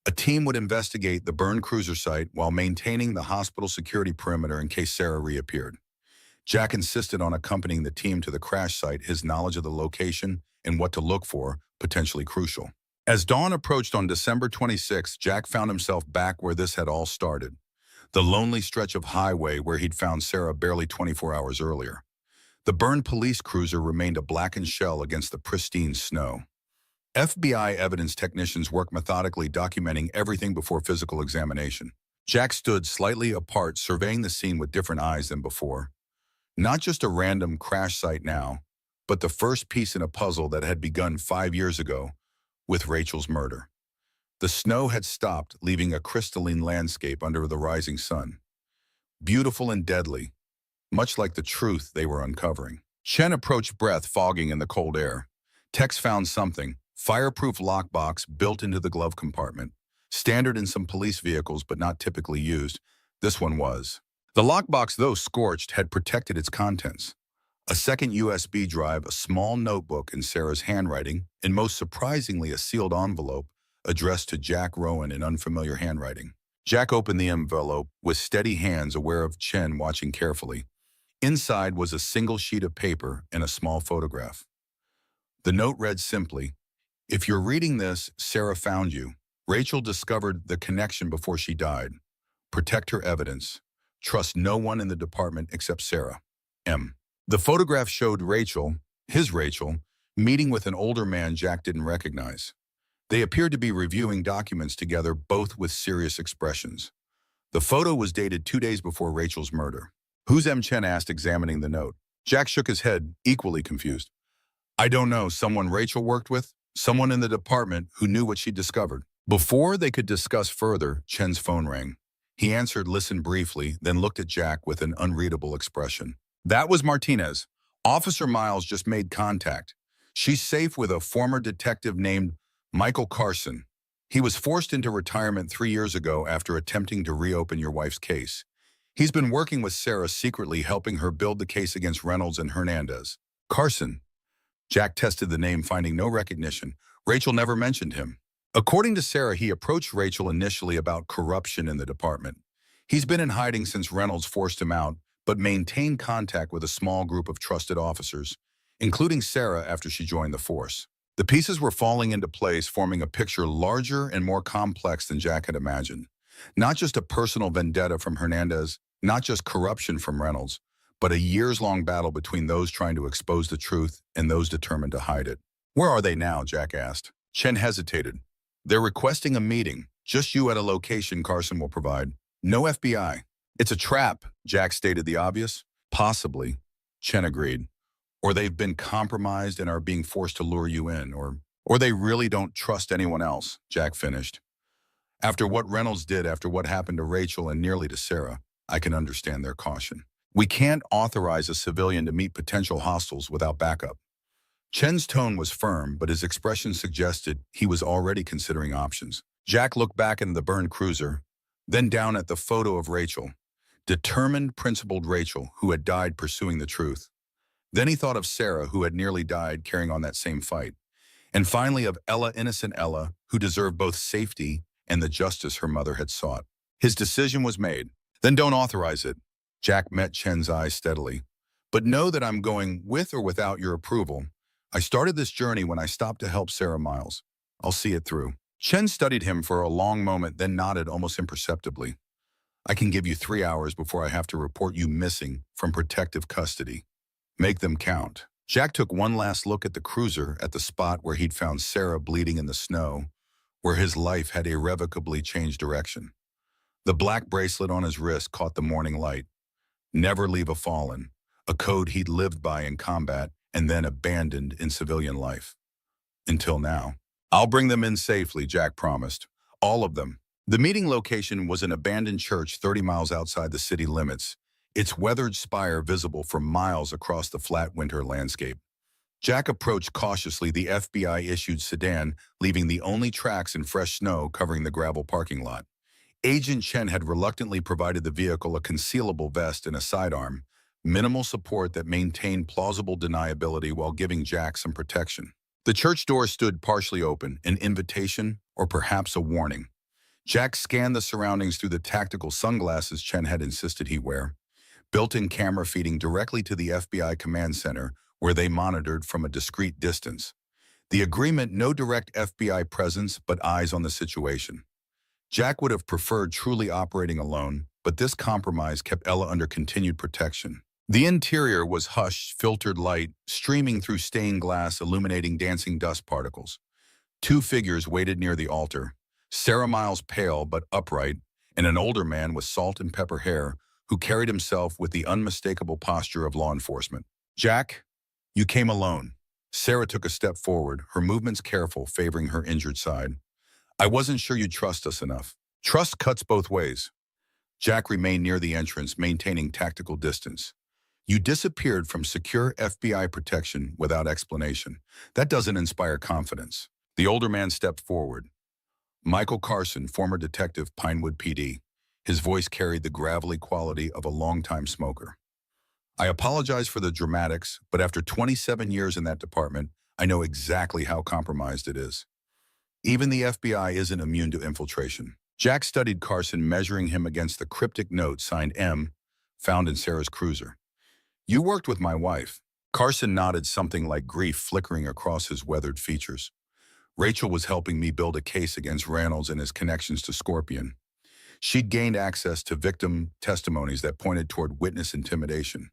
A team would investigate the burned cruiser site while maintaining the hospital security perimeter in case Sarah reappeared. Jack insisted on accompanying the team to the crash site, his knowledge of the location and what to look for, potentially crucial. As dawn approached on December 26th, Jack found himself back where this had all started. The lonely stretch of highway where he'd found Sarah barely 24 hours earlier. The burned police cruiser remained a blackened shell against the pristine snow. FBI evidence technicians worked methodically, documenting everything before physical examination. Jack stood slightly apart, surveying the scene with different eyes than before. Not just a random crash site now, but the first piece in a puzzle that had begun 5 years ago with Rachel's murder. The snow had stopped, leaving a crystalline landscape under the rising sun. Beautiful and deadly, much like the truth they were uncovering. Chen approached, breath fogging in the cold air. Tex found something, fireproof lockbox built into the glove compartment. Standard in some police vehicles, but not typically used. This one was. The lockbox, though scorched, had protected its contents. A second USB drive, a small notebook in Sarah's handwriting, and most surprisingly a sealed envelope addressed to Jack Rowan in unfamiliar handwriting. Jack opened the envelope with steady hands, aware of Chen watching carefully. Inside was a single sheet of paper and a small photograph. The note read simply, "If you're reading this, Sarah found you. Rachel discovered the connection before she died. Protect her evidence. Trust no one in the department except Sarah. M." The photograph showed Rachel, his Rachel, meeting with an older man Jack didn't recognize. They appeared to be reviewing documents together, both with serious expressions. The photo was dated 2 days before Rachel's murder. "Who's M?" Chen asked, examining the note. Jack shook his head, equally confused. "I don't know. Someone Rachel worked with? Someone in the department who knew what she discovered." Before they could discuss further, Chen's phone rang. He answered, listened briefly, then looked at Jack with an unreadable expression. "That was Martinez. Officer Miles just made contact. She's safe with a former detective named Michael Carson. He was forced into retirement 3 years ago after attempting to reopen your wife's case. He's been working with Sarah secretly, helping her build the case against Reynolds and Hernandez. Carson. Jack tested the name, finding no recognition. Rachel never mentioned him. According to Sarah, he approached Rachel initially about corruption in the department. He's been in hiding since Reynolds forced him out, but maintained contact with a small group of trusted officers, including Sarah after she joined the force. The pieces were falling into place, forming a picture larger and more complex than Jack had imagined. Not just a personal vendetta from Hernandez, not just corruption from Reynolds, but a years-long battle between those trying to expose the truth and those determined to hide it. "Where are they now?" Jack asked. Chen hesitated. "They're requesting a meeting. Just you at a location Carson will provide. No FBI." "It's a trap," Jack stated the obvious. "Possibly," Chen agreed. "Or they've been compromised and are being forced to lure you in, or they really don't trust anyone else," Jack finished. "After what Reynolds did, after what happened to Rachel and nearly to Sarah, I can understand their caution. We can't authorize a civilian to meet potential hostiles without backup." Chen's tone was firm, but his expression suggested he was already considering options. Jack looked back into the burned cruiser, then down at the photo of Rachel. Determined, principled Rachel, who had died pursuing the truth. Then he thought of Sarah, who had nearly died carrying on that same fight. And finally of Ella, innocent Ella, who deserved both safety and the justice her mother had sought. His decision was made. "Then don't authorize it." Jack met Chen's eyes steadily. "But know that I'm going with or without your approval. I started this journey when I stopped to help Sarah Miles. I'll see it through." Chen studied him for a long moment, then nodded almost imperceptibly. "I can give you 3 hours before I have to report you missing from protective custody. Make them count." Jack took one last look at the cruiser, at the spot where he'd found Sarah bleeding in the snow, where his life had irrevocably changed direction. The black bracelet on his wrist caught the morning light. Never leave a fallen, a code he'd lived by in combat and then abandoned in civilian life. Until now. "I'll bring them in safely," Jack promised. "All of them." The meeting location was an abandoned church 30 miles outside the city limits, its weathered spire visible for miles across the flat winter landscape. Jack approached cautiously, the FBI-issued sedan, leaving the only tracks in fresh snow covering the gravel parking lot. Agent Chen had reluctantly provided the vehicle a concealable vest and a sidearm, minimal support that maintained plausible deniability while giving Jack some protection. The church door stood partially open, an invitation or perhaps a warning. Jack scanned the surroundings through the tactical sunglasses Chen had insisted he wear. Built-in camera feeding directly to the FBI command center, where they monitored from a discreet distance. The agreement: no direct FBI presence, but eyes on the situation. Jack would have preferred truly operating alone, but this compromise kept Ella under continued protection. The interior was hushed, filtered light, streaming through stained glass, illuminating dancing dust particles. 2 figures waited near the altar, Sarah Miles, pale but upright, and an older man with salt and pepper hair who carried himself with the unmistakable posture of law enforcement. "Jack, you came alone." Sarah took a step forward, her movements careful, favoring her injured side. "I wasn't sure you'd trust us enough." "Trust cuts both ways." Jack remained near the entrance, maintaining tactical distance. "You disappeared from secure FBI protection without explanation. That doesn't inspire confidence." The older man stepped forward. Michael Carson, former detective, Pinewood PD. His voice carried the gravelly quality of a longtime smoker. "I apologize for the dramatics, but after 27 years in that department, I know exactly how compromised it is. Even the FBI isn't immune to infiltration." Jack studied Carson, measuring him against the cryptic note signed M, found in Sarah's cruiser. "You worked with my wife." Carson nodded, something like grief flickering across his weathered features. "Rachel was helping me build a case against Reynolds and his connections to Scorpion. She'd gained access to victim testimonies that pointed toward witness intimidation,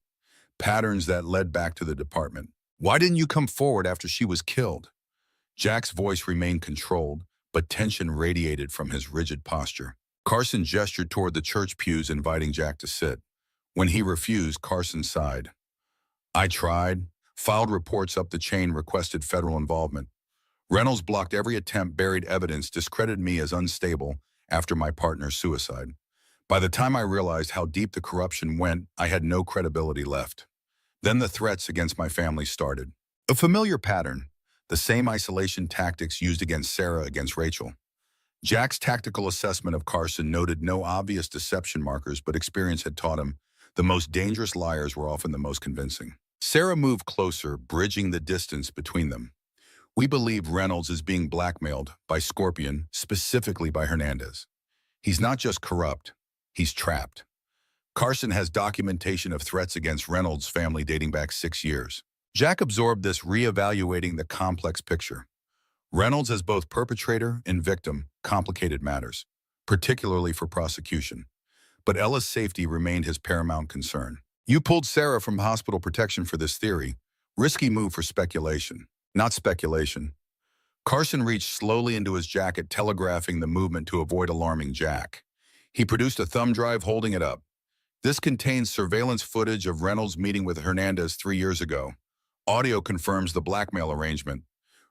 patterns that led back to the department. Why didn't you come forward after she was killed?" Jack's voice remained controlled, but tension radiated from his rigid posture. Carson gestured toward the church pews, inviting Jack to sit. When he refused, Carson sighed. "I tried, filed reports up the chain, requested federal involvement. Reynolds blocked every attempt, buried evidence, discredited me as unstable after my partner's suicide. By the time I realized how deep the corruption went, I had no credibility left. Then the threats against my family started. A familiar pattern, the same isolation tactics used against Sarah against Rachel. Jack's tactical assessment of Carson noted no obvious deception markers, but experience had taught him the most dangerous liars were often the most convincing. Sarah moved closer, bridging the distance between them. We believe Reynolds is being blackmailed by Scorpion, specifically by Hernandez. He's not just corrupt, he's trapped. Carson has documentation of threats against Reynolds' family dating back 6 years. Jack absorbed this, reevaluating the complex picture. Reynolds as both perpetrator and victim complicated matters, particularly for prosecution. But Ella's safety remained his paramount concern. You pulled Sarah from hospital protection for this theory. Risky move for speculation, not speculation. Carson reached slowly into his jacket, telegraphing the movement to avoid alarming Jack. He produced a thumb drive, holding it up. This contains surveillance footage of Reynolds meeting with Hernandez 3 years ago. Audio confirms the blackmail arrangement.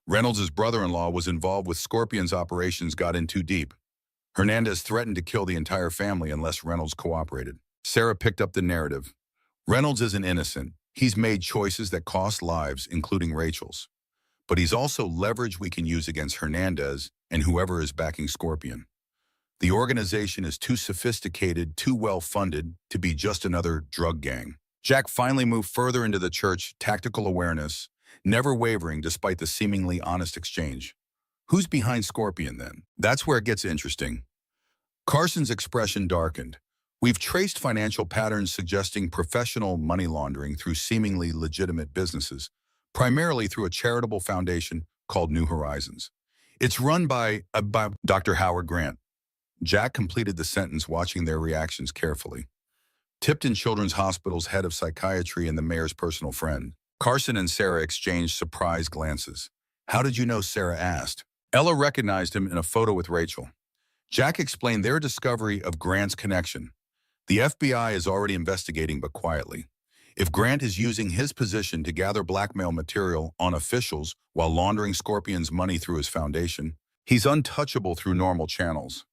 Reynolds' brother-in-law was involved with Scorpion's operations, got in too deep. Hernandez threatened to kill the entire family unless Reynolds cooperated. Sarah picked up the narrative. Reynolds isn't innocent. He's made choices that cost lives, including Rachel's. But he's also leverage we can use against Hernandez and whoever is backing Scorpion. The organization is too sophisticated, too well-funded to be just another drug gang. Jack finally moved further into the church, tactical awareness, never wavering despite the seemingly honest exchange. Who's behind Scorpion then? That's where it gets interesting. Carson's expression darkened. We've traced financial patterns suggesting professional money laundering through seemingly legitimate businesses, primarily through a charitable foundation called New Horizons. It's run by Dr. Howard Grant. Jack completed the sentence, watching their reactions carefully. Tipton Children's Hospital's head of psychiatry and the mayor's personal friend. Carson and Sarah exchanged surprised glances. How did you know? Sarah asked. Ella recognized him in a photo with Rachel. Jack explained their discovery of Grant's connection. The FBI is already investigating, but quietly. If Grant is using his position to gather blackmail material on officials while laundering Scorpion's money through his foundation, he's untouchable through normal channels.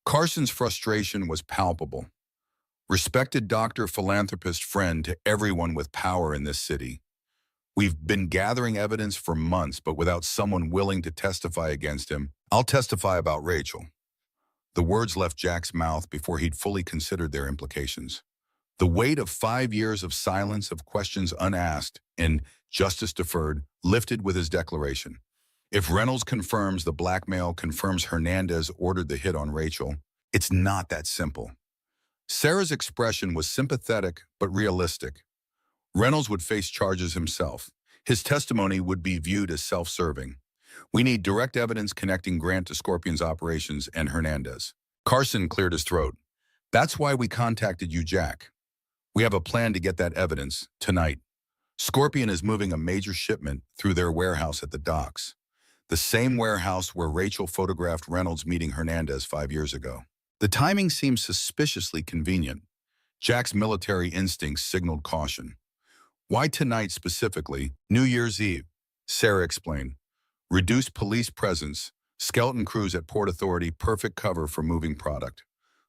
Carson's frustration was palpable. Respected doctor, philanthropist, friend to everyone with power in this city. We've been gathering evidence for months, but without someone willing to testify against him. I'll testify about Rachel. The words left Jack's mouth before he'd fully considered their implications. The weight of 5 years of silence, of questions unasked, and justice deferred, lifted with his declaration. If Reynolds confirms the blackmail, confirms Hernandez ordered the hit on Rachel, it's not that simple. Sarah's expression was sympathetic but realistic. Reynolds would face charges himself. His testimony would be viewed as self-serving. We need direct evidence connecting Grant to Scorpion's operations and Hernandez. Carson cleared his throat. That's why we contacted you, Jack. We have a plan to get that evidence tonight. Scorpion is moving a major shipment through their warehouse at the docks. The same warehouse where Rachel photographed Reynolds meeting Hernandez 5 years ago. The timing seemed suspiciously convenient. Jack's military instincts signaled caution. Why tonight specifically? New Year's Eve, Sarah explained. Reduced police presence, skeleton crews at Port Authority, perfect cover for moving product.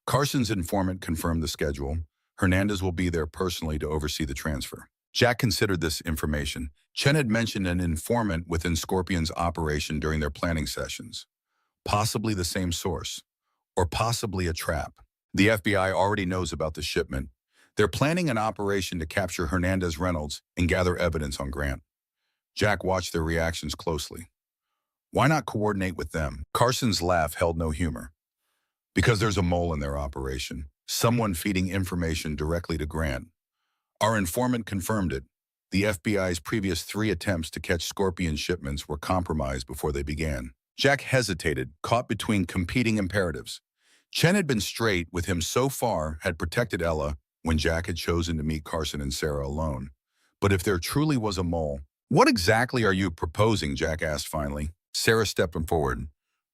Carson's informant confirmed the schedule. Hernandez will be there personally to oversee the transfer. Jack considered this information. Chen had mentioned an informant within Scorpion's operation during their planning sessions. Possibly the same source. Or possibly a trap. The FBI already knows about the shipment. They're planning an operation to capture Hernandez Reynolds and gather evidence on Grant. Jack watched their reactions closely. Why not coordinate with them? Carson's laugh held no humor. Because there's a mole in their operation. Someone feeding information directly to Grant. Our informant confirmed it. The FBI's previous 3 attempts to catch Scorpion shipments were compromised before they began. Jack hesitated, caught between competing imperatives. Chen had been straight with him so far, had protected Ella when Jack had chosen to meet Carson and Sarah alone. But if there truly was a mole, what exactly are you proposing? Jack asked finally. Sarah stepped forward.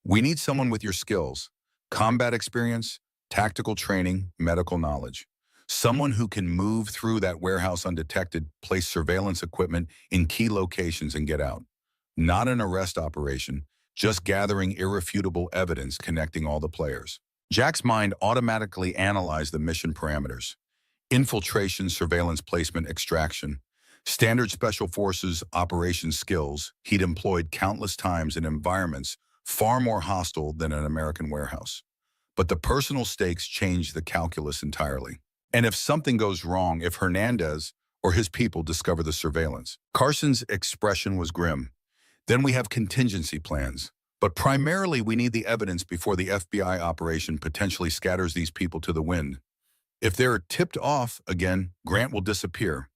We need someone with your skills, combat experience, tactical training, medical knowledge. Someone who can move through that warehouse undetected, place surveillance equipment in key locations and get out. Not an arrest operation, just gathering irrefutable evidence connecting all the players. Jack's mind automatically analyzed the mission parameters. Infiltration, surveillance, placement, extraction. Standard special forces operation skills he'd employed countless times in environments far more hostile than an American warehouse. But the personal stakes change the calculus entirely. And if something goes wrong, if Hernandez or his people discover the surveillance, Carson's expression was grim. Then we have contingency plans. But primarily, we need the evidence before the FBI operation potentially scatters these people to the wind. If they're tipped off again, Grant will disappear.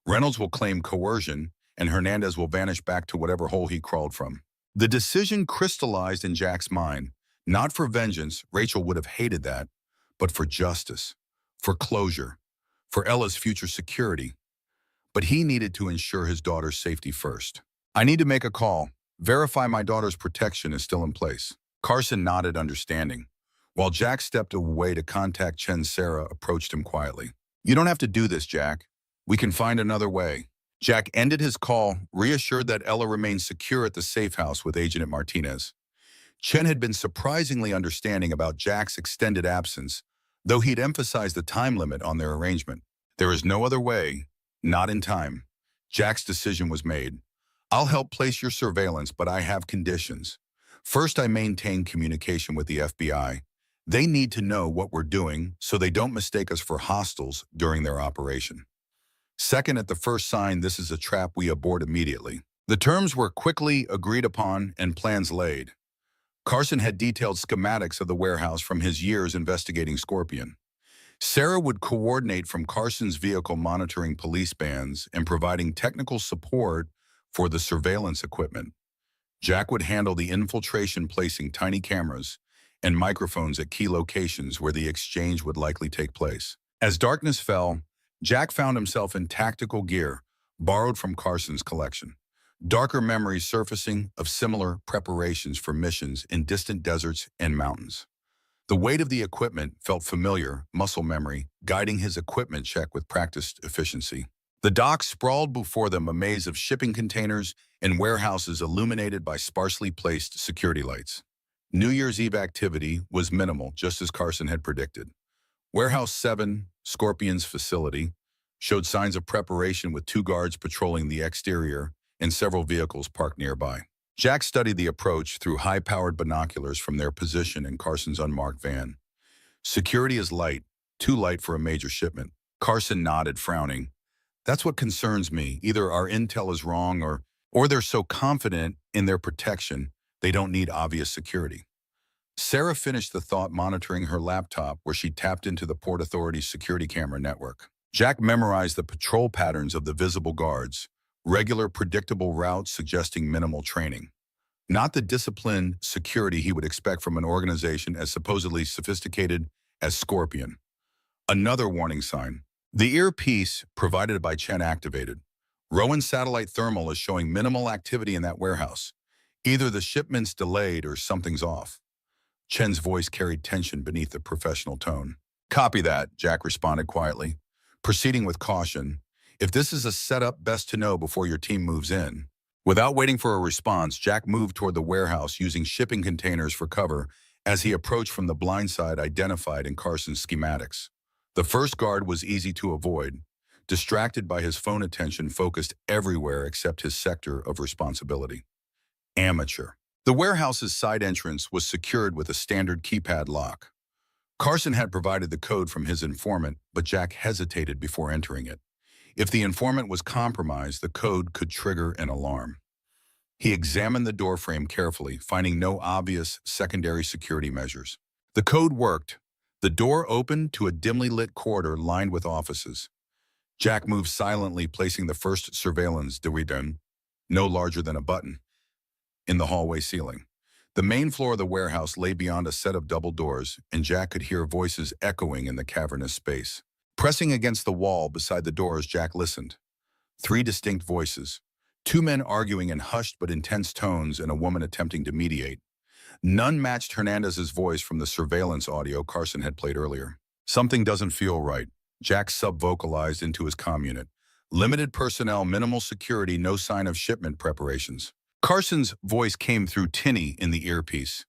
Reynolds will claim coercion, and Hernandez will vanish back to whatever hole he crawled from. The decision crystallized in Jack's mind, not for vengeance, Rachel would have hated that, but for justice, for closure, for Ella's future security. But he needed to ensure his daughter's safety first. I need to make a call. Verify my daughter's protection is still in place. Carson nodded understanding, while Jack stepped away to contact Chen. Sarah approached him quietly. You don't have to do this, Jack. We can find another way. Jack ended his call, reassured that Ella remained secure at the safe house with Agent Martinez. Chen had been surprisingly understanding about Jack's extended absence, though he'd emphasized the time limit on their arrangement. There is no other way, not in time. Jack's decision was made. I'll help place your surveillance, but I have conditions. First, I maintain communication with the FBI. They need to know what we're doing so they don't mistake us for hostiles during their operation. Second, at the first sign this is a trap, we abort immediately. The terms were quickly agreed upon and plans laid. Carson had detailed schematics of the warehouse from his years investigating Scorpion. Sarah would coordinate from Carson's vehicle, monitoring police bands and providing technical support for the surveillance equipment. Jack would handle the infiltration, placing tiny cameras and microphones at key locations where the exchange would likely take place. As darkness fell, Jack found himself in tactical gear, borrowed from Carson's collection. Darker memories surfacing of similar preparations for missions in distant deserts and mountains. The weight of the equipment felt familiar, muscle memory, guiding his equipment check with practiced efficiency. The docks sprawled before them, a maze of shipping containers and warehouses illuminated by sparsely placed security lights. New Year's Eve activity was minimal, just as Carson had predicted. Warehouse 7, Scorpion's facility, showed signs of preparation with 2 guards patrolling the exterior and several vehicles parked nearby. Jack studied the approach through high-powered binoculars from their position in Carson's unmarked van. Security is light, too light for a major shipment. Carson nodded, frowning. That's what concerns me. Either our intel is wrong or they're so confident in their protection, they don't need obvious security. Sarah finished the thought, monitoring her laptop where she tapped into the Port Authority's security camera network. Jack memorized the patrol patterns of the visible guards, regular, predictable routes suggesting minimal training. Not the disciplined security he would expect from an organization as supposedly sophisticated as Scorpion. Another warning sign. The earpiece provided by Chen activated. Rowan's satellite thermal is showing minimal activity in that warehouse. Either the shipment's delayed or something's off. Chen's voice carried tension beneath the professional tone. Copy that, Jack responded quietly, proceeding with caution. If this is a setup, best to know before your team moves in. Without waiting for a response, Jack moved toward the warehouse using shipping containers for cover as he approached from the blind side identified in Carson's schematics. The first guard was easy to avoid, distracted by his phone, attention focused everywhere except his sector of responsibility. Amateur. The warehouse's side entrance was secured with a standard keypad lock. Carson had provided the code from his informant, but Jack hesitated before entering it. If the informant was compromised, the code could trigger an alarm. He examined the doorframe carefully, finding no obvious secondary security measures. The code worked. The door opened to a dimly lit corridor lined with offices. Jack moved silently, placing the first surveillance division, no larger than a button, in the hallway ceiling. The main floor of the warehouse lay beyond a set of double doors, and Jack could hear voices echoing in the cavernous space. Pressing against the wall beside the doors, Jack listened. 3 distinct voices. 2 men arguing in hushed but intense tones and a woman attempting to mediate. None matched Hernandez's voice from the surveillance audio Carson had played earlier. Something doesn't feel right, Jack sub-vocalized into his comm unit. Limited personnel, minimal security, no sign of shipment preparations. Carson's voice came through tinny in the earpiece.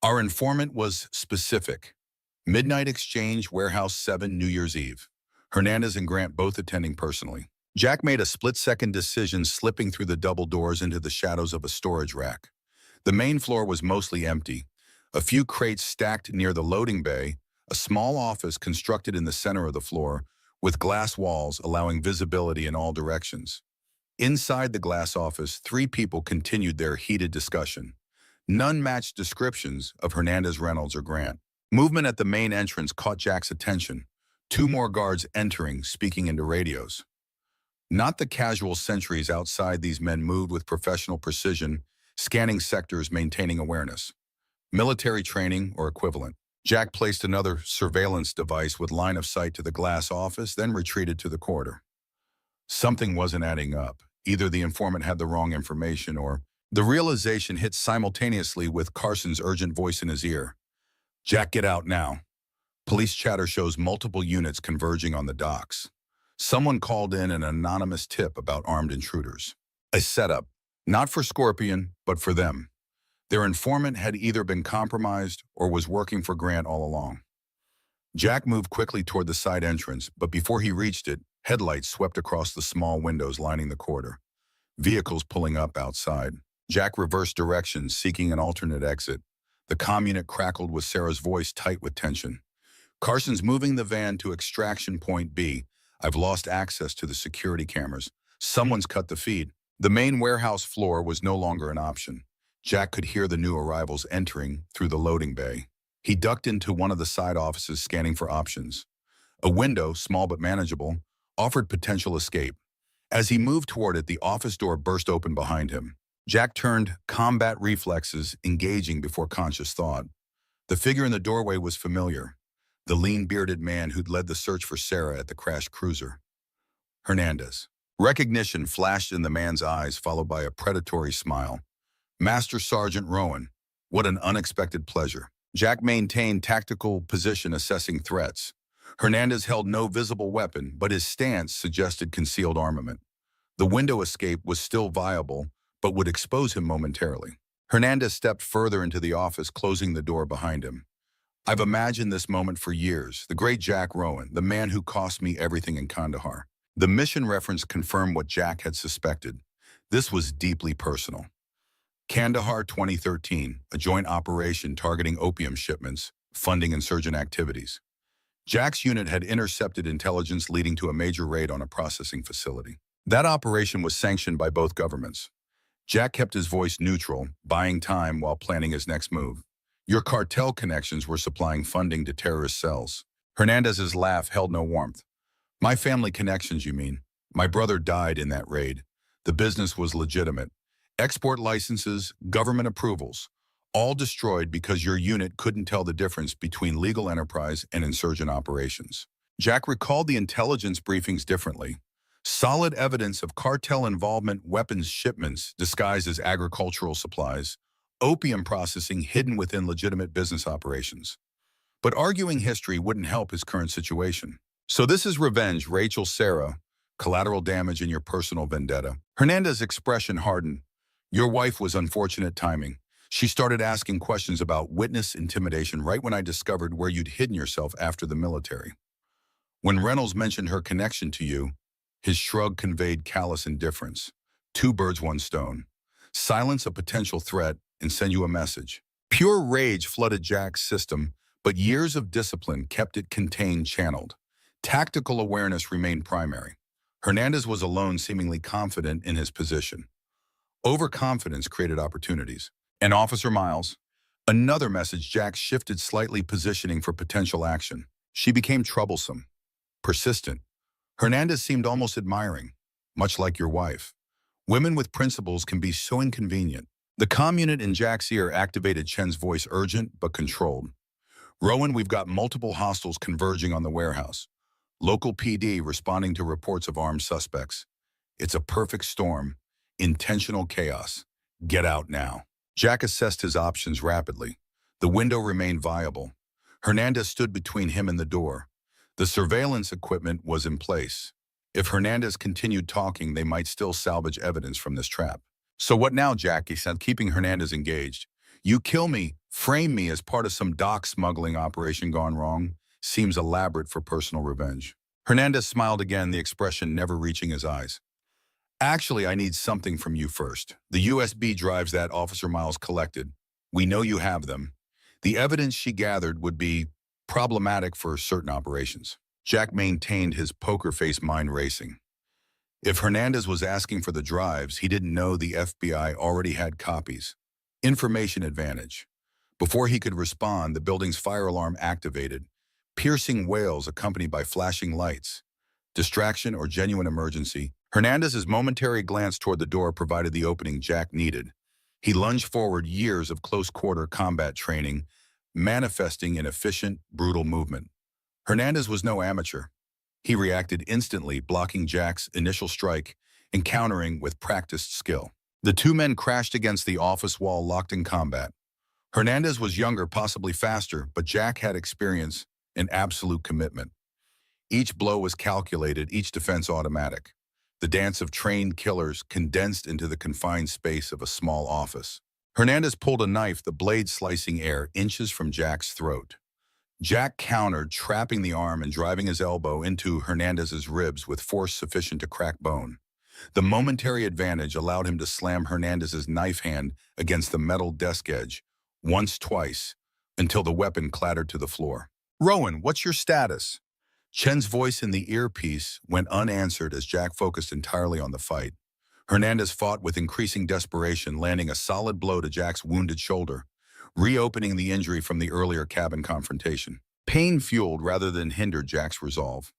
Our informant was specific. Midnight exchange, Warehouse 7, New Year's Eve. Hernandez and Grant both attending personally. Jack made a split-second decision, slipping through the double doors into the shadows of a storage rack. The main floor was mostly empty. A few crates stacked near the loading bay, a small office constructed in the center of the floor, with glass walls allowing visibility in all directions. Inside the glass office, three people continued their heated discussion. None matched descriptions of Hernandez, Reynolds, or Grant. Movement at the main entrance caught Jack's attention. Two more guards entering, speaking into radios. Not the casual sentries outside, these men moved with professional precision, scanning sectors, maintaining awareness. Military training or equivalent. Jack placed another surveillance device with line of sight to the glass office, then retreated to the corridor. Something wasn't adding up. Either the informant had the wrong information or the realization hit simultaneously with Carson's urgent voice in his ear. Jack, get out now. Police chatter shows multiple units converging on the docks. Someone called in an anonymous tip about armed intruders. A setup, not for Scorpion, but for them. Their informant had either been compromised or was working for Grant all along. Jack moved quickly toward the side entrance, but before he reached it, headlights swept across the small windows lining the corridor. Vehicles pulling up outside. Jack reversed directions, seeking an alternate exit. The comm unit crackled with Sarah's voice tight with tension. Carson's moving the van to extraction point B. I've lost access to the security cameras. Someone's cut the feed. The main warehouse floor was no longer an option. Jack could hear the new arrivals entering through the loading bay. He ducked into one of the side offices, scanning for options. A window, small but manageable, offered potential escape. As he moved toward it, the office door burst open behind him. Jack turned, combat reflexes engaging before conscious thought. The figure in the doorway was familiar. The lean, bearded man who'd led the search for Sarah at the crashed cruiser. Hernandez. Recognition flashed in the man's eyes, followed by a predatory smile. Master Sergeant Rowan. What an unexpected pleasure. Jack maintained tactical position, assessing threats. Hernandez held no visible weapon, but his stance suggested concealed armament. The window escape was still viable, but would expose him momentarily. Hernandez stepped further into the office, closing the door behind him. I've imagined this moment for years. The great Jack Rowan, the man who cost me everything in Kandahar. The mission reference confirmed what Jack had suspected. This was deeply personal. Kandahar 2013, a joint operation targeting opium shipments, funding insurgent activities. Jack's unit had intercepted intelligence leading to a major raid on a processing facility. That operation was sanctioned by both governments. Jack kept his voice neutral, buying time while planning his next move. Your cartel connections were supplying funding to terrorist cells. Hernandez's laugh held no warmth. My family connections, you mean? My brother died in that raid. The business was legitimate. Export licenses, government approvals, all destroyed because your unit couldn't tell the difference between legal enterprise and insurgent operations. Jack recalled the intelligence briefings differently. Solid evidence of cartel involvement, weapons shipments disguised as agricultural supplies, opium processing hidden within legitimate business operations. But arguing history wouldn't help his current situation. So this is revenge, Rachel, Sarah, collateral damage in your personal vendetta. Hernandez's expression hardened. Your wife was unfortunate timing. She started asking questions about witness intimidation right when I discovered where you'd hidden yourself after the military. When Reynolds mentioned her connection to you, his shrug conveyed callous indifference. Two birds, one stone. Silence a potential threat and send you a message. Pure rage flooded Jack's system, but years of discipline kept it contained, channeled. Tactical awareness remained primary. Hernandez was alone, seemingly confident in his position. Overconfidence created opportunities. And Officer Miles. Another message. Jack shifted slightly, positioning for potential action. She became troublesome, persistent. Hernandez seemed almost admiring, much like your wife. Women with principles can be so inconvenient. The comm unit in Jack's ear activated Chen's voice, urgent but controlled. Rowan, we've got multiple hostiles converging on the warehouse. Local PD responding to reports of armed suspects. It's a perfect storm. Intentional chaos. Get out now. Jack assessed his options rapidly. The window remained viable. Hernandez stood between him and the door. The surveillance equipment was in place. If Hernandez continued talking, they might still salvage evidence from this trap. So what now, Jack? He said, keeping Hernandez engaged. You kill me, frame me as part of some dock smuggling operation gone wrong. Seems elaborate for personal revenge. Hernandez smiled again, the expression never reaching his eyes. Actually, I need something from you first. The USB drives that Officer Miles collected. We know you have them. The evidence she gathered would be problematic for certain operations. Jack maintained his poker face mind racing. If Hernandez was asking for the drives, he didn't know the FBI already had copies. Information advantage. Before he could respond, the building's fire alarm activated, piercing wails accompanied by flashing lights. Distraction or genuine emergency, Hernandez's momentary glance toward the door provided the opening Jack needed. He lunged forward, years of close-quarter combat training, manifesting in efficient, brutal movement. Hernandez was no amateur. He reacted instantly, blocking Jack's initial strike and countering with practiced skill. The two men crashed against the office wall, locked in combat. Hernandez was younger, possibly faster, but Jack had experience and absolute commitment. Each blow was calculated, each defense automatic. The dance of trained killers condensed into the confined space of a small office. Hernandez pulled a knife, the blade slicing air inches from Jack's throat. Jack countered, trapping the arm and driving his elbow into Hernandez's ribs with force sufficient to crack bone. The momentary advantage allowed him to slam Hernandez's knife hand against the metal desk edge, once, twice, until the weapon clattered to the floor. "Rowan, what's your status?" Chen's voice in the earpiece went unanswered as Jack focused entirely on the fight. Hernandez fought with increasing desperation, landing a solid blow to Jack's wounded shoulder, reopening the injury from the earlier cabin confrontation. Pain fueled rather than hindered Jack's resolve.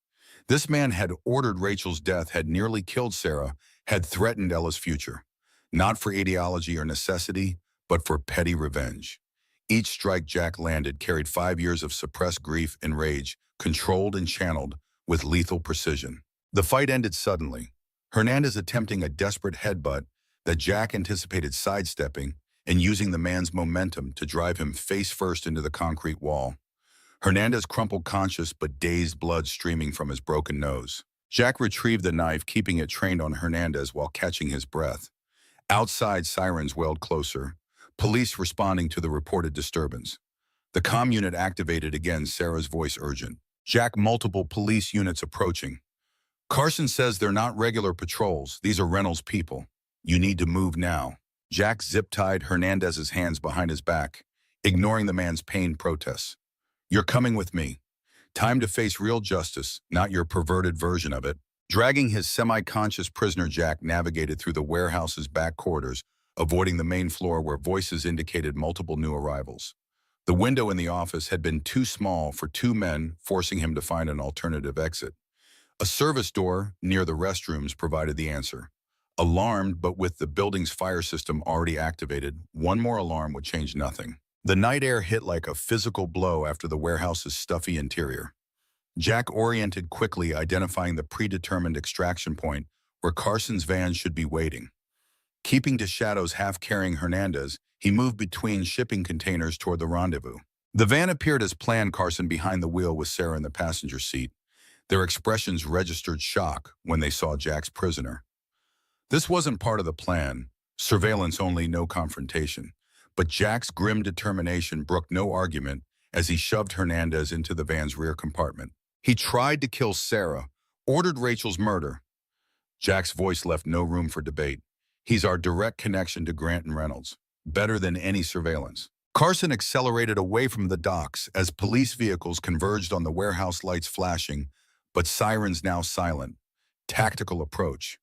This man had ordered Rachel's death, had nearly killed Sarah, had threatened Ella's future. Not for ideology or necessity, but for petty revenge. Each strike Jack landed carried 5 years of suppressed grief and rage, controlled and channeled with lethal precision. The fight ended suddenly, Hernandez attempting a desperate headbutt that Jack anticipated sidestepping and using the man's momentum to drive him face first into the concrete wall. Hernandez crumpled conscious but dazed, blood streaming from his broken nose. Jack retrieved the knife, keeping it trained on Hernandez while catching his breath. Outside, sirens wailed closer, police responding to the reported disturbance. The comm unit activated again, Sarah's voice urgent. "Jack, multiple police units approaching. Carson says they're not regular patrols. These are Reynolds people. You need to move now." Jack zip-tied Hernandez's hands behind his back, ignoring the man's pained protests. "You're coming with me. Time to face real justice, not your perverted version of it." Dragging his semi-conscious prisoner, Jack navigated through the warehouse's back corridors, avoiding the main floor where voices indicated multiple new arrivals. The window in the office had been too small for two men, forcing him to find an alternative exit. A service door near the restrooms provided the answer. Alarmed, but with the building's fire system already activated, one more alarm would change nothing. The night air hit like a physical blow after the warehouse's stuffy interior. Jack oriented quickly, identifying the predetermined extraction point where Carson's van should be waiting. Keeping to shadows, half carrying Hernandez, he moved between shipping containers toward the rendezvous. The van appeared as planned, Carson behind the wheel with Sarah in the passenger seat. Their expressions registered shock when they saw Jack's prisoner. This wasn't part of the plan, surveillance only, no confrontation. But Jack's grim determination brooked no argument as he shoved Hernandez into the van's rear compartment. He tried to kill Sarah, ordered Rachel's murder. Jack's voice left no room for debate. "He's our direct connection to Grant and Reynolds. Better than any surveillance." Carson accelerated away from the docks as police vehicles converged on the warehouse, lights flashing, but sirens now silent. Tactical approach.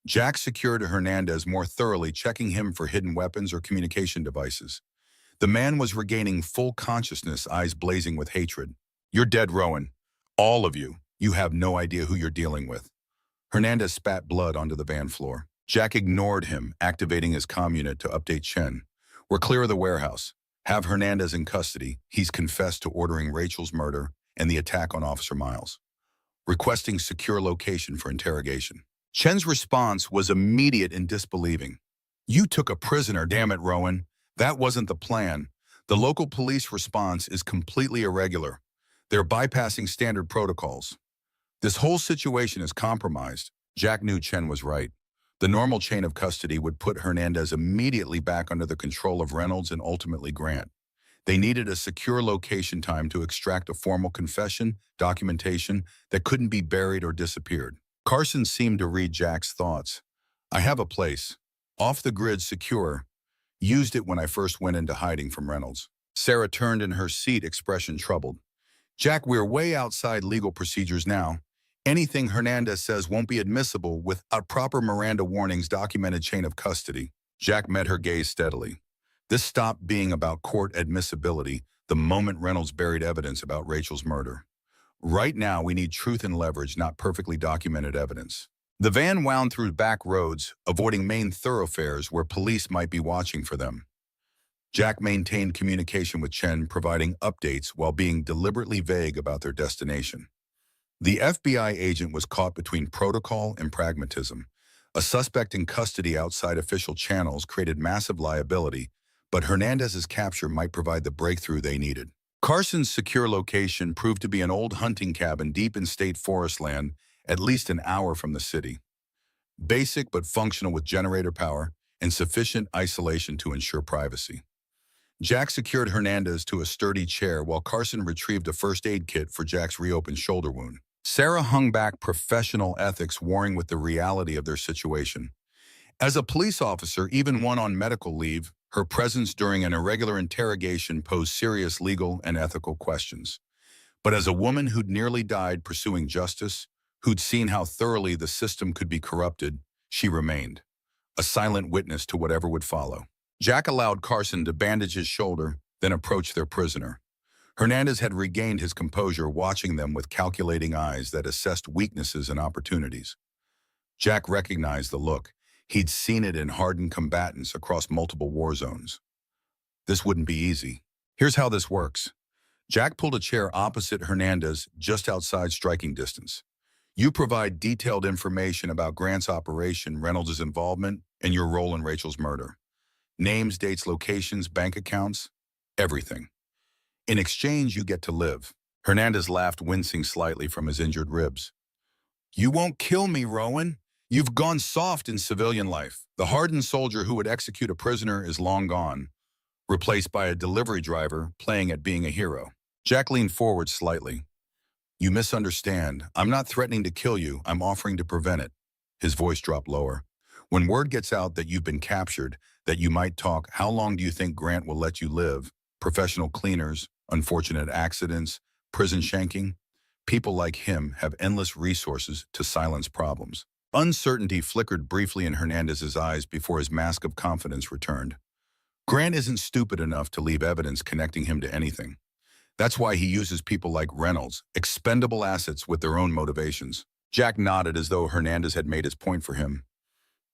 Jack secured Hernandez more thoroughly, checking him for hidden weapons or communication devices. The man was regaining full consciousness, eyes blazing with hatred. "You're dead, Rowan. All of you. You have no idea who you're dealing with." Hernandez spat blood onto the van floor. Jack ignored him, activating his comm unit to update Chen. "We're clear of the warehouse. Have Hernandez in custody. He's confessed to ordering Rachel's murder and the attack on Officer Miles. Requesting secure location for interrogation." Chen's response was immediate and disbelieving. "You took a prisoner, damn it, Rowan. That wasn't the plan. The local police response is completely irregular. They're bypassing standard protocols. This whole situation is compromised." Jack knew Chen was right. The normal chain of custody would put Hernandez immediately back under the control of Reynolds and ultimately Grant. They needed a secure location time to extract a formal confession, documentation that couldn't be buried or disappeared. Carson seemed to read Jack's thoughts. I have a place. Off the grid, secure. Used it when I first went into hiding from Reynolds. Sarah turned in her seat, expression troubled. Jack, we're way outside legal procedures now. Anything Hernandez says won't be admissible without proper Miranda warnings, documented chain of custody. Jack met her gaze steadily. This stopped being about court admissibility the moment Reynolds buried evidence about Rachel's murder. Right now, we need truth and leverage, not perfectly documented evidence. The van wound through back roads, avoiding main thoroughfares where police might be watching for them. Jack maintained communication with Chen, providing updates while being deliberately vague about their destination. The FBI agent was caught between protocol and pragmatism. A suspect in custody outside official channels created massive liability, but Hernandez's capture might provide the breakthrough they needed. Carson's secure location proved to be an old hunting cabin deep in state forest land, at least an hour from the city. Basic but functional, with generator power and sufficient isolation to ensure privacy. Jack secured Hernandez to a sturdy chair while Carson retrieved a first aid kit for Jack's reopened shoulder wound. Sarah hung back, professional ethics warring with the reality of their situation. As a police officer, even one on medical leave, her presence during an irregular interrogation posed serious legal and ethical questions. But as a woman who'd nearly died pursuing justice, who'd seen how thoroughly the system could be corrupted, she remained, a silent witness to whatever would follow. Jack allowed Carson to bandage his shoulder, then approached their prisoner. Hernandez had regained his composure, watching them with calculating eyes that assessed weaknesses and opportunities. Jack recognized the look. He'd seen it in hardened combatants across multiple war zones. This wouldn't be easy. Here's how this works. Jack pulled a chair opposite Hernandez, just outside striking distance. You provide detailed information about Grant's operation, Reynolds' involvement, and your role in Rachel's murder. Names, dates, locations, bank accounts, everything. In exchange, you get to live. Hernandez laughed, wincing slightly from his injured ribs. You won't kill me, Rowan. You've gone soft in civilian life. The hardened soldier who would execute a prisoner is long gone, replaced by a delivery driver playing at being a hero. Jack leaned forward slightly. You misunderstand. I'm not threatening to kill you. I'm offering to prevent it. His voice dropped lower. When word gets out that you've been captured, that you might talk, how long do you think Grant will let you live? Professional cleaners, unfortunate accidents, prison shanking. People like him have endless resources to silence problems. Uncertainty flickered briefly in Hernandez's eyes before his mask of confidence returned. Grant isn't stupid enough to leave evidence connecting him to anything. That's why he uses people like Reynolds, expendable assets with their own motivations. Jack nodded as though Hernandez had made his point for him.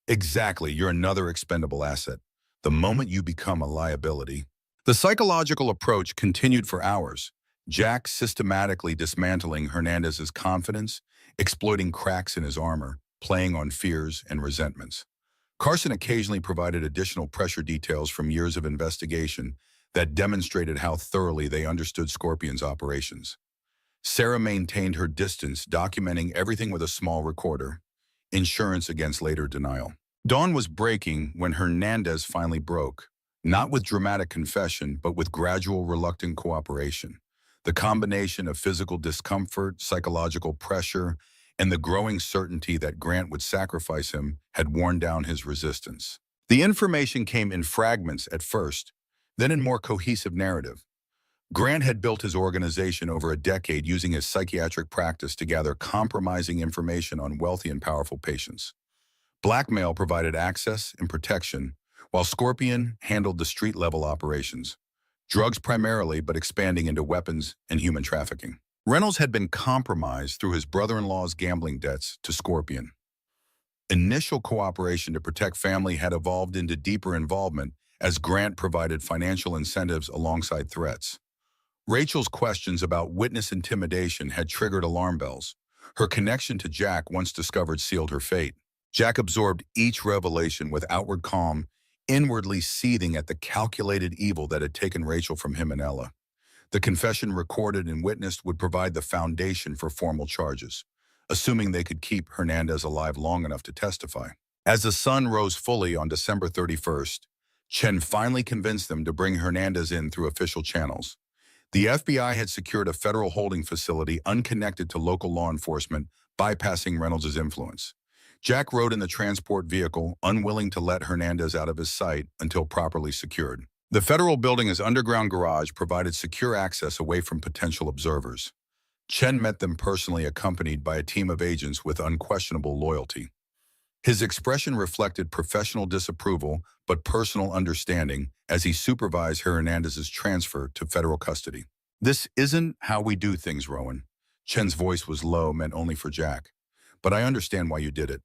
Exactly, you're another expendable asset. The moment you become a liability. The psychological approach continued for hours, Jack systematically dismantling Hernandez's confidence, exploiting cracks in his armor, playing on fears and resentments. Carson occasionally provided additional pressure details from years of investigation that demonstrated how thoroughly they understood Scorpion's operations. Sarah maintained her distance, documenting everything with a small recorder, insurance against later denial. Dawn was breaking when Hernandez finally broke, not with dramatic confession, but with gradual, reluctant cooperation. The combination of physical discomfort, psychological pressure, and the growing certainty that Grant would sacrifice him had worn down his resistance. The information came in fragments at first, then in more cohesive narrative. Grant had built his organization over a decade using his psychiatric practice to gather compromising information on wealthy and powerful patients. Blackmail provided access and protection, while Scorpion handled the street-level operations. Drugs primarily, but expanding into weapons and human trafficking. Reynolds had been compromised through his brother-in-law's gambling debts to Scorpion. Initial cooperation to protect family had evolved into deeper involvement as Grant provided financial incentives alongside threats. Rachel's questions about witness intimidation had triggered alarm bells. Her connection to Jack, once discovered, sealed her fate. Jack absorbed each revelation with outward calm, inwardly seething at the calculated evil that had taken Rachel from him and Ella. The confession recorded and witnessed would provide the foundation for formal charges, assuming they could keep Hernandez alive long enough to testify. As the sun rose fully on December 31st, Chen finally convinced them to bring Hernandez in through official channels. The FBI had secured a federal holding facility unconnected to local law enforcement, bypassing Reynolds' influence. Jack rode in the transport vehicle, unwilling to let Hernandez out of his sight until properly secured. The federal building's underground garage provided secure access away from potential observers. Chen met them personally, accompanied by a team of agents with unquestionable loyalty. His expression reflected professional disapproval but personal understanding as he supervised Hernandez's transfer to federal custody. "This isn't how we do things, Rowan." Chen's voice was low, meant only for Jack. "But I understand why you did it.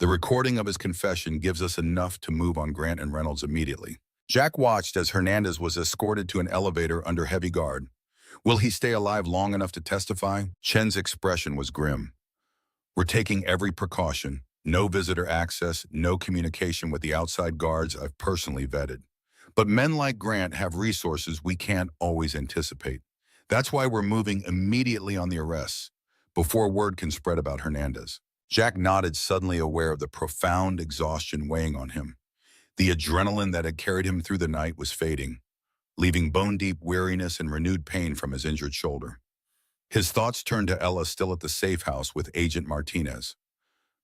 The recording of his confession gives us enough to move on Grant and Reynolds immediately." Jack watched as Hernandez was escorted to an elevator under heavy guard. Will he stay alive long enough to testify? Chen's expression was grim. "We're taking every precaution. No visitor access, no communication with the outside guards I've personally vetted. But men like Grant have resources we can't always anticipate. That's why we're moving immediately on the arrests, before word can spread about Hernandez." Jack nodded, suddenly aware of the profound exhaustion weighing on him. The adrenaline that had carried him through the night was fading, leaving bone-deep weariness and renewed pain from his injured shoulder. His thoughts turned to Ella, still at the safe house with Agent Martinez.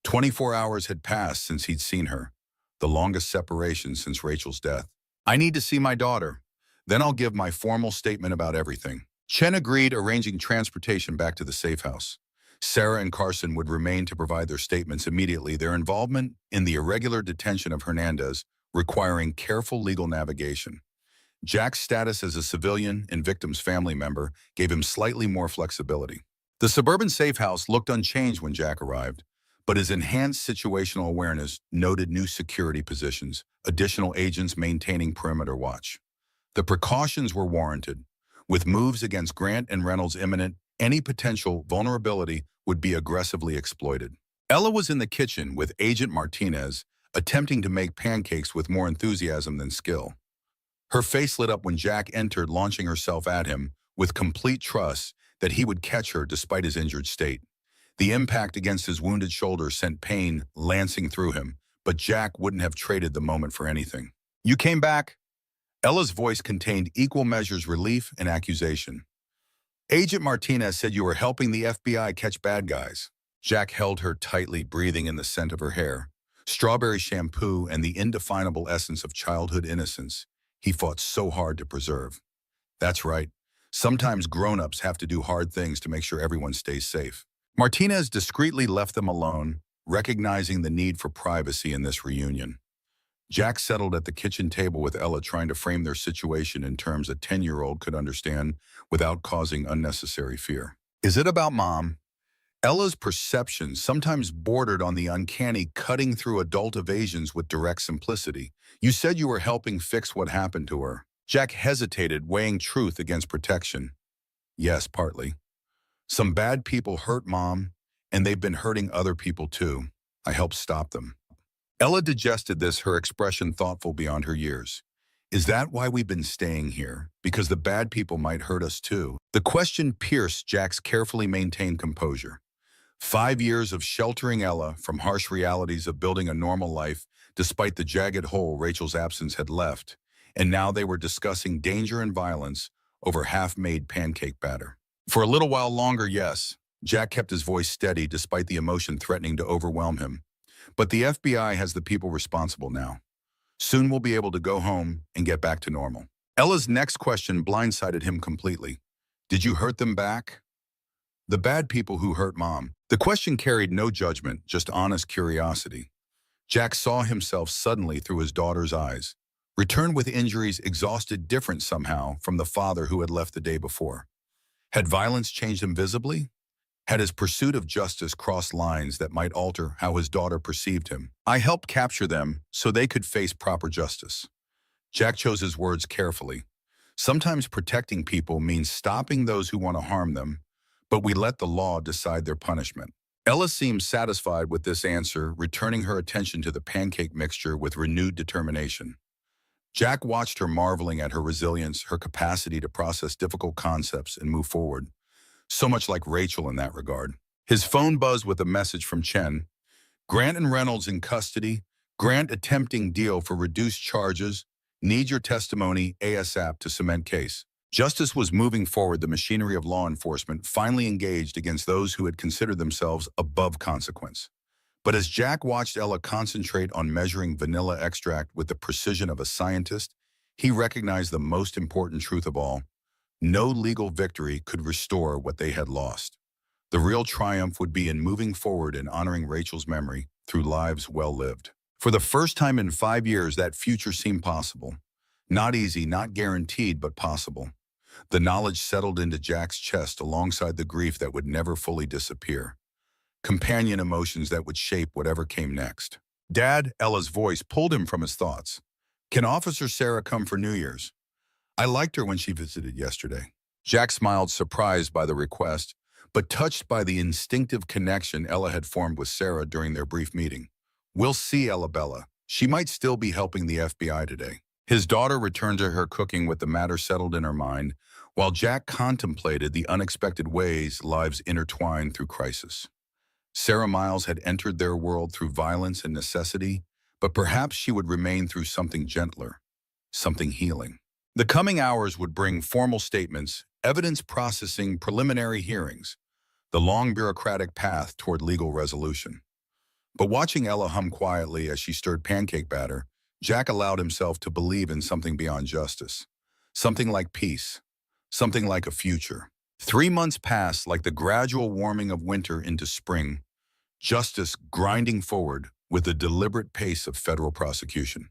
24 hours had passed since he'd seen her, the longest separation since Rachel's death. "I need to see my daughter. Then I'll give my formal statement about everything." Chen agreed, arranging transportation back to the safe house. Sarah and Carson would remain to provide their statements immediately, their involvement in the irregular detention of Hernandez requiring careful legal navigation. Jack's status as a civilian and victim's family member gave him slightly more flexibility. The suburban safe house looked unchanged when Jack arrived, but his enhanced situational awareness noted new security positions, additional agents maintaining perimeter watch. The precautions were warranted. With moves against Grant and Reynolds imminent, any potential vulnerability would be aggressively exploited. Ella was in the kitchen with Agent Martinez, attempting to make pancakes with more enthusiasm than skill. Her face lit up when Jack entered, launching herself at him with complete trust that he would catch her despite his injured state. The impact against his wounded shoulder sent pain lancing through him, but Jack wouldn't have traded the moment for anything. "You came back?" Ella's voice contained equal measures relief and accusation. "Agent Martinez said you were helping the FBI catch bad guys." Jack held her tightly, breathing in the scent of her hair, strawberry shampoo and the indefinable essence of childhood innocence he fought so hard to preserve. "That's right. Sometimes grown-ups have to do hard things to make sure everyone stays safe." Martinez discreetly left them alone, recognizing the need for privacy in this reunion. Jack settled at the kitchen table with Ella, trying to frame their situation in terms a 10-year-old could understand without causing unnecessary fear. "Is it about Mom?" Ella's perceptions sometimes bordered on the uncanny, cutting through adult evasions with direct simplicity. "You said you were helping fix what happened to her." Jack hesitated, weighing truth against protection. "Yes, partly. Some bad people hurt Mom, and they've been hurting other people too. I helped stop them." Ella digested this, her expression thoughtful beyond her years. "Is that why we've been staying here? Because the bad people might hurt us too?" The question pierced Jack's carefully maintained composure. 5 years of sheltering Ella from harsh realities of building a normal life despite the jagged hole Rachel's absence had left, and now they were discussing danger and violence over half-made pancake batter. "For a little while longer, yes." Jack kept his voice steady despite the emotion threatening to overwhelm him. "But the FBI has the people responsible now. Soon we'll be able to go home and get back to normal." Ella's next question blindsided him completely. "Did you hurt them back?" "The bad people who hurt Mom." The question carried no judgment, just honest curiosity. Jack saw himself suddenly through his daughter's eyes, returned with injuries exhausted, different somehow from the father who had left the day before. Had violence changed him visibly? Had his pursuit of justice crossed lines that might alter how his daughter perceived him? "I helped capture them so they could face proper justice." Jack chose his words carefully. Sometimes protecting people means stopping those who want to harm them, but we let the law decide their punishment. Ella seemed satisfied with this answer, returning her attention to the pancake mixture with renewed determination. Jack watched her, marveling at her resilience, her capacity to process difficult concepts and move forward. So much like Rachel in that regard. His phone buzzed with a message from Chen. "Grant and Reynolds in custody. Grant attempting deal for reduced charges. Need your testimony ASAP to cement case." Justice was moving forward, the machinery of law enforcement finally engaged against those who had considered themselves above consequence. But as Jack watched Ella concentrate on measuring vanilla extract with the precision of a scientist, he recognized the most important truth of all. No legal victory could restore what they had lost. The real triumph would be in moving forward and honoring Rachel's memory through lives well lived. For the first time in 5 years, that future seemed possible. Not easy, not guaranteed, but possible. The knowledge settled into Jack's chest alongside the grief that would never fully disappear. Companion emotions that would shape whatever came next. Dad, Ella's voice pulled him from his thoughts. Can Officer Sarah come for New Year's? I liked her when she visited yesterday. Jack smiled, surprised by the request, but touched by the instinctive connection Ella had formed with Sarah during their brief meeting. We'll see, Ella Bella. She might still be helping the FBI today. His daughter returned to her cooking with the matter settled in her mind, while Jack contemplated the unexpected ways lives intertwine through crisis. Sarah Miles had entered their world through violence and necessity, but perhaps she would remain through something gentler, something healing. The coming hours would bring formal statements, evidence processing, preliminary hearings, the long bureaucratic path toward legal resolution. But watching Ella hum quietly as she stirred pancake batter, Jack allowed himself to believe in something beyond justice, something like peace, something like a future. 3 months passed like the gradual warming of winter into spring, justice grinding forward with the deliberate pace of federal prosecution.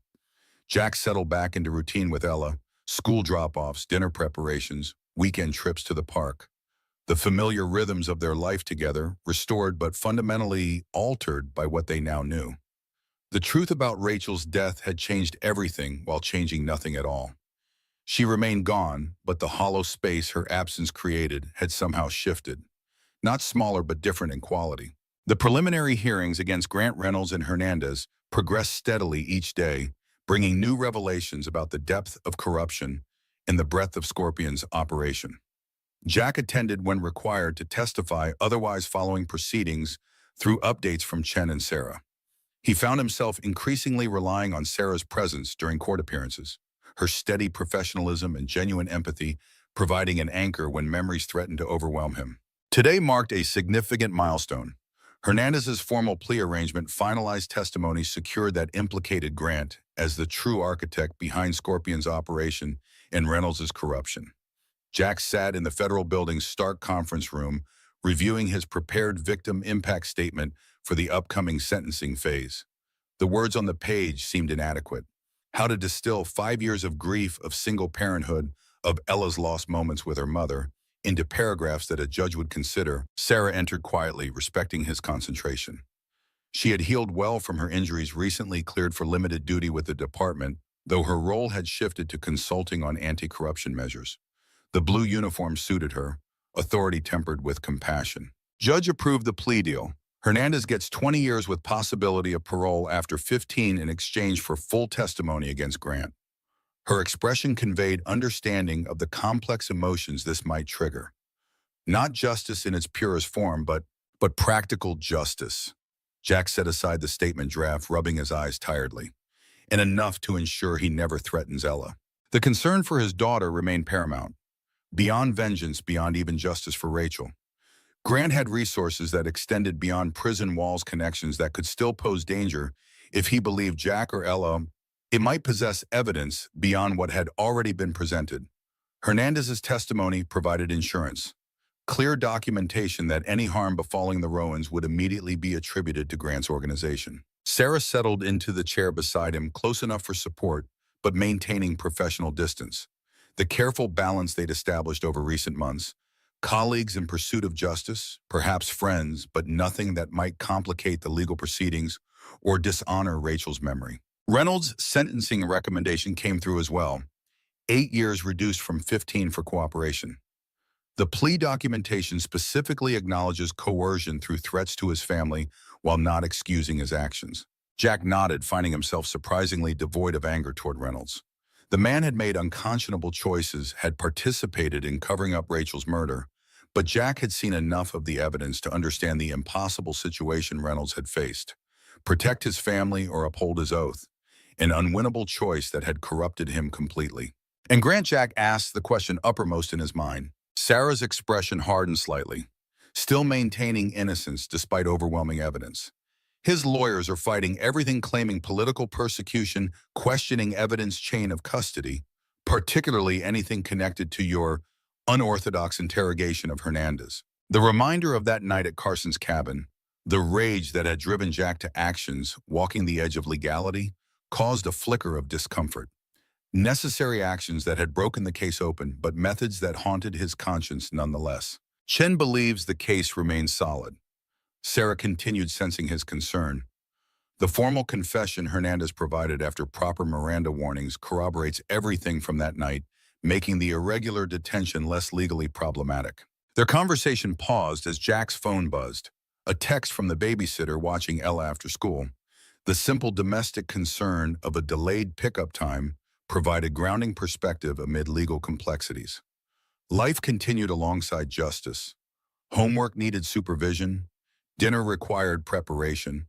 Jack settled back into routine with Ella, school drop-offs, dinner preparations, weekend trips to the park. The familiar rhythms of their life together, restored but fundamentally altered by what they now knew. The truth about Rachel's death had changed everything while changing nothing at all. She remained gone, but the hollow space her absence created had somehow shifted. Not smaller, but different in quality. The preliminary hearings against Grant Reynolds and Hernandez progressed steadily each day, bringing new revelations about the depth of corruption and the breadth of Scorpion's operation. Jack attended when required to testify, otherwise following proceedings through updates from Chen and Sarah. He found himself increasingly relying on Sarah's presence during court appearances, her steady professionalism and genuine empathy providing an anchor when memories threatened to overwhelm him. Today marked a significant milestone. Hernandez's formal plea arrangement finalized testimony secured that implicated Grant as the true architect behind Scorpion's operation and Reynolds' corruption. Jack sat in the federal building's stark conference room, reviewing his prepared victim impact statement for the upcoming sentencing phase. The words on the page seemed inadequate. How to distill 5 years of grief, of single parenthood, of Ella's lost moments with her mother, into paragraphs that a judge would consider. Sarah entered quietly, respecting his concentration. She had healed well from her injuries, recently cleared for limited duty with the department, though her role had shifted to consulting on anti-corruption measures. The blue uniform suited her, authority tempered with compassion. Judge approved the plea deal. Hernandez gets 20 years with possibility of parole after 15 in exchange for full testimony against Grant. Her expression conveyed understanding of the complex emotions this might trigger. Not justice in its purest form, but practical justice. Jack set aside the statement draft, rubbing his eyes tiredly, and enough to ensure he never threatens Ella. The concern for his daughter remained paramount. Beyond vengeance, beyond even justice for Rachel. Grant had resources that extended beyond prison walls, connections that could still pose danger if he believed Jack or Ella. It might possess evidence beyond what had already been presented. Hernandez's testimony provided insurance, clear documentation that any harm befalling the Rowans would immediately be attributed to Grant's organization. Sarah settled into the chair beside him, close enough for support, but maintaining professional distance. The careful balance they'd established over recent months. Colleagues in pursuit of justice, perhaps friends, but nothing that might complicate the legal proceedings or dishonor Rachel's memory. Reynolds' sentencing recommendation came through as well. 8 years reduced from 15 for cooperation. The plea documentation specifically acknowledges coercion through threats to his family while not excusing his actions. Jack nodded, finding himself surprisingly devoid of anger toward Reynolds. The man had made unconscionable choices, had participated in covering up Rachel's murder, but Jack had seen enough of the evidence to understand the impossible situation Reynolds had faced. Protect his family or uphold his oath, an unwinnable choice that had corrupted him completely. And Grant. Jack asked the question uppermost in his mind. Sarah's expression hardened slightly, still maintaining innocence despite overwhelming evidence. His lawyers are fighting everything, claiming political persecution, questioning evidence chain of custody, particularly anything connected to your unorthodox interrogation of Hernandez. The reminder of that night at Carson's cabin, the rage that had driven Jack to actions walking the edge of legality, caused a flicker of discomfort. Necessary actions that had broken the case open, but methods that haunted his conscience nonetheless. Chen believes the case remains solid. Sarah continued, sensing his concern. The formal confession Hernandez provided after proper Miranda warnings corroborates everything from that night, making the irregular detention less legally problematic. Their conversation paused as Jack's phone buzzed. A text from the babysitter watching Ella after school. The simple domestic concern of a delayed pickup time provided grounding perspective amid legal complexities. Life continued alongside justice. Homework needed supervision. Dinner required preparation.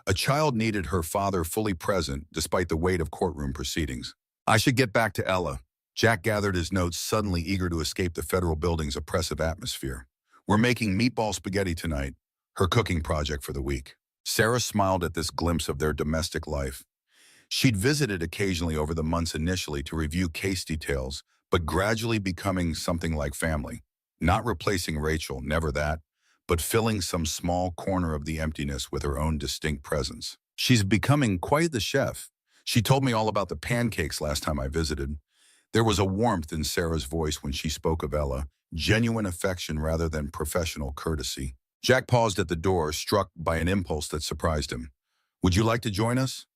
A child needed her father fully present despite the weight of courtroom proceedings. I should get back to Ella. Jack gathered his notes, suddenly eager to escape the federal building's oppressive atmosphere. We're making meatball spaghetti tonight, her cooking project for the week. Sarah smiled at this glimpse of their domestic life. She'd visited occasionally over the months initially to review case details, but gradually becoming something like family. Not replacing Rachel, never that, but filling some small corner of the emptiness with her own distinct presence. She's becoming quite the chef. She told me all about the pancakes last time I visited. There was a warmth in Sarah's voice when she spoke of Ella, genuine affection rather than professional courtesy. Jack paused at the door, struck by an impulse that surprised him. Would you like to join us?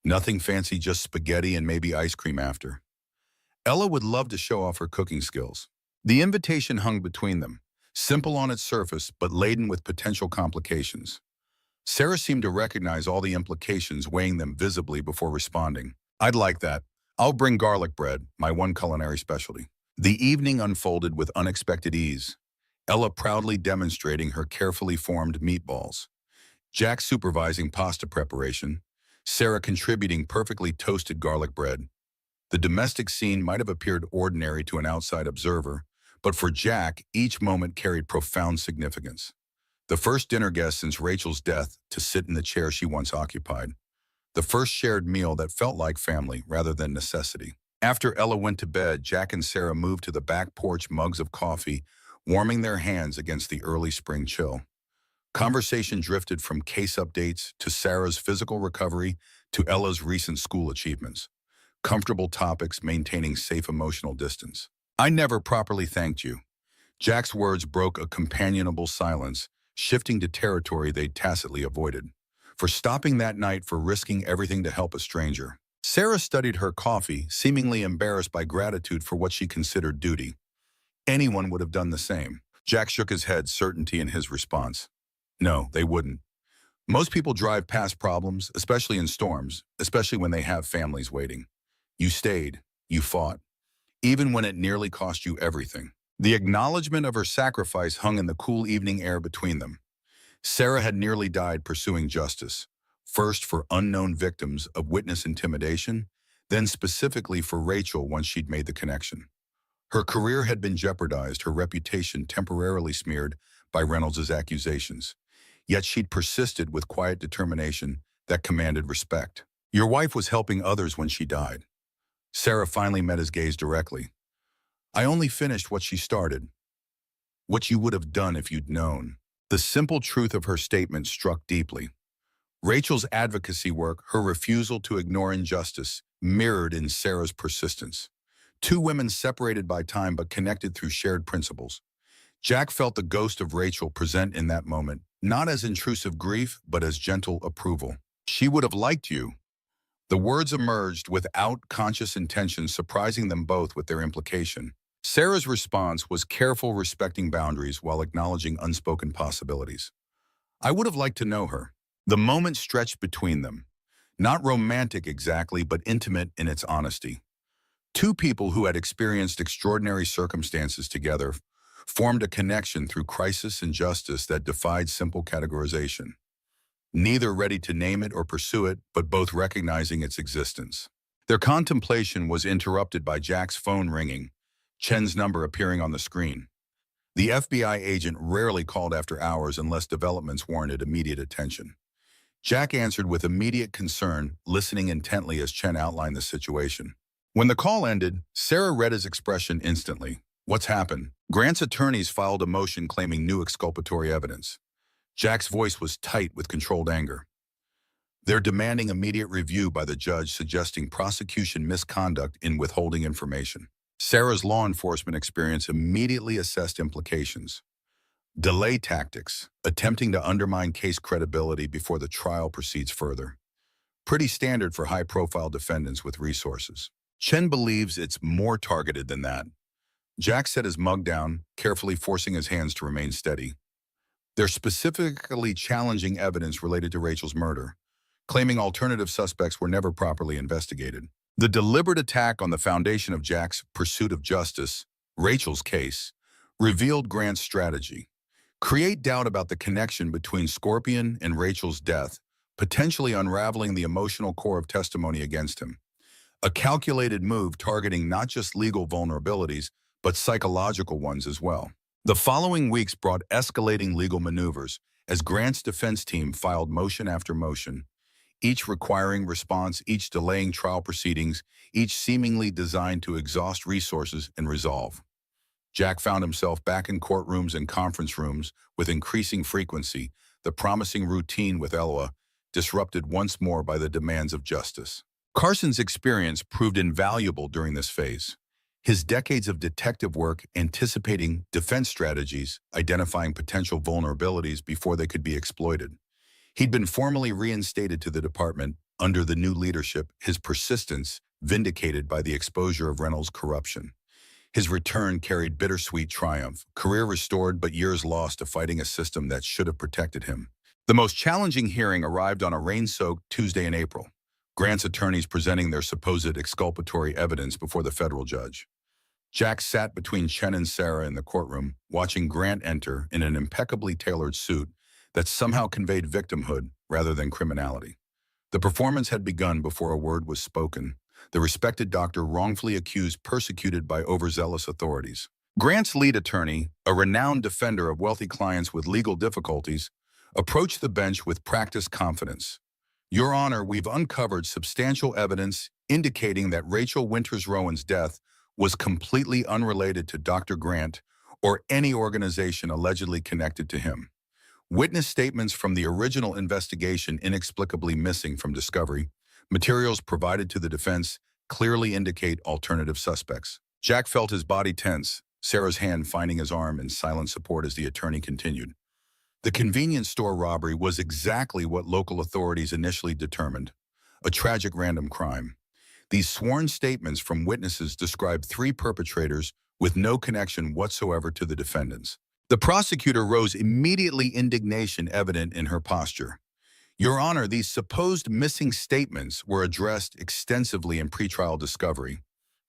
Nothing fancy, just spaghetti and maybe ice cream after. Ella would love to show off her cooking skills. The invitation hung between them, simple on its surface but laden with potential complications. Sarah seemed to recognize all the implications, weighing them visibly before responding. I'd like that. I'll bring garlic bread, my one culinary specialty. The evening unfolded with unexpected ease, Ella proudly demonstrating her carefully formed meatballs, Jack supervising pasta preparation, Sarah contributing perfectly toasted garlic bread. The domestic scene might have appeared ordinary to an outside observer, but for Jack, each moment carried profound significance. The first dinner guest since Rachel's death to sit in the chair she once occupied. The first shared meal that felt like family rather than necessity. After Ella went to bed, Jack and Sarah moved to the back porch, mugs of coffee, warming their hands against the early spring chill. Conversation drifted from case updates to Sarah's physical recovery to Ella's recent school achievements. Comfortable topics, maintaining safe emotional distance. I never properly thanked you. Jack's words broke a companionable silence, shifting to territory they'd tacitly avoided. For stopping that night, for risking everything to help a stranger. Sarah studied her coffee, seemingly embarrassed by gratitude for what she considered duty. Anyone would have done the same. Jack shook his head, certainty in his response. No, they wouldn't. Most people drive past problems, especially in storms, especially when they have families waiting. You stayed. You fought. Even when it nearly cost you everything. The acknowledgement of her sacrifice hung in the cool evening air between them. Sarah had nearly died pursuing justice, first for unknown victims of witness intimidation, then specifically for Rachel once she'd made the connection. Her career had been jeopardized, her reputation temporarily smeared by Reynolds' accusations. Yet she'd persisted with quiet determination that commanded respect. Your wife was helping others when she died. Sarah finally met his gaze directly. I only finished what she started. What you would have done if you'd known. The simple truth of her statement struck deeply. Rachel's advocacy work, her refusal to ignore injustice, mirrored in Sarah's persistence. Two women separated by time but connected through shared principles. Jack felt the ghost of Rachel present in that moment, not as intrusive grief, but as gentle approval. She would have liked you. The words emerged without conscious intention, surprising them both with their implication. Sarah's response was careful, respecting boundaries while acknowledging unspoken possibilities. I would have liked to know her. The moment stretched between them. Not romantic exactly, but intimate in its honesty. Two people who had experienced extraordinary circumstances together formed a connection through crisis and justice that defied simple categorization. Neither ready to name it or pursue it, but both recognizing its existence. Their contemplation was interrupted by Jack's phone ringing, Chen's number appearing on the screen. The FBI agent rarely called after hours unless developments warranted immediate attention. Jack answered with immediate concern, listening intently as Chen outlined the situation. When the call ended, Sarah read his expression instantly. What's happened? Grant's attorneys filed a motion claiming new exculpatory evidence. Jack's voice was tight with controlled anger. They're demanding immediate review by the judge, suggesting prosecution misconduct in withholding information. Sarah's law enforcement experience immediately assessed implications. Delay tactics, attempting to undermine case credibility before the trial proceeds further. Pretty standard for high-profile defendants with resources. Chen believes it's more targeted than that. Jack set his mug down, carefully forcing his hands to remain steady. They're specifically challenging evidence related to Rachel's murder, claiming alternative suspects were never properly investigated. The deliberate attack on the foundation of Jack's pursuit of justice, Rachel's case, revealed Grant's strategy. Create doubt about the connection between Scorpion and Rachel's death, potentially unraveling the emotional core of testimony against him. A calculated move targeting not just legal vulnerabilities, but psychological ones as well. The following weeks brought escalating legal maneuvers as Grant's defense team filed motion after motion, each requiring response, each delaying trial proceedings, each seemingly designed to exhaust resources and resolve. Jack found himself back in courtrooms and conference rooms with increasing frequency, the promising routine with Ella disrupted once more by the demands of justice. Carson's experience proved invaluable during this phase. His decades of detective work anticipating defense strategies, identifying potential vulnerabilities before they could be exploited. He'd been formally reinstated to the department under the new leadership, his persistence vindicated by the exposure of Reynolds' corruption. His return carried bittersweet triumph, career restored but years lost to fighting a system that should have protected him. The most challenging hearing arrived on a rain-soaked Tuesday in April, Grant's attorneys presenting their supposed exculpatory evidence before the federal judge. Jack sat between Chen and Sarah in the courtroom, watching Grant enter in an impeccably tailored suit that somehow conveyed victimhood rather than criminality. The performance had begun before a word was spoken. The respected doctor wrongfully accused, persecuted by overzealous authorities. Grant's lead attorney, a renowned defender of wealthy clients with legal difficulties, approached the bench with practiced confidence. Your Honor, we've uncovered substantial evidence indicating that Rachel Winters Rowan's death was completely unrelated to Dr. Grant or any organization allegedly connected to him. Witness statements from the original investigation inexplicably missing from discovery. Materials provided to the defense clearly indicate alternative suspects. Jack felt his body tense, Sarah's hand finding his arm in silent support as the attorney continued. The convenience store robbery was exactly what local authorities initially determined, a tragic random crime. These sworn statements from witnesses described 3 perpetrators with no connection whatsoever to the defendants. The prosecutor rose immediately, indignation evident in her posture. Your Honor, these supposed missing statements were addressed extensively in pretrial discovery.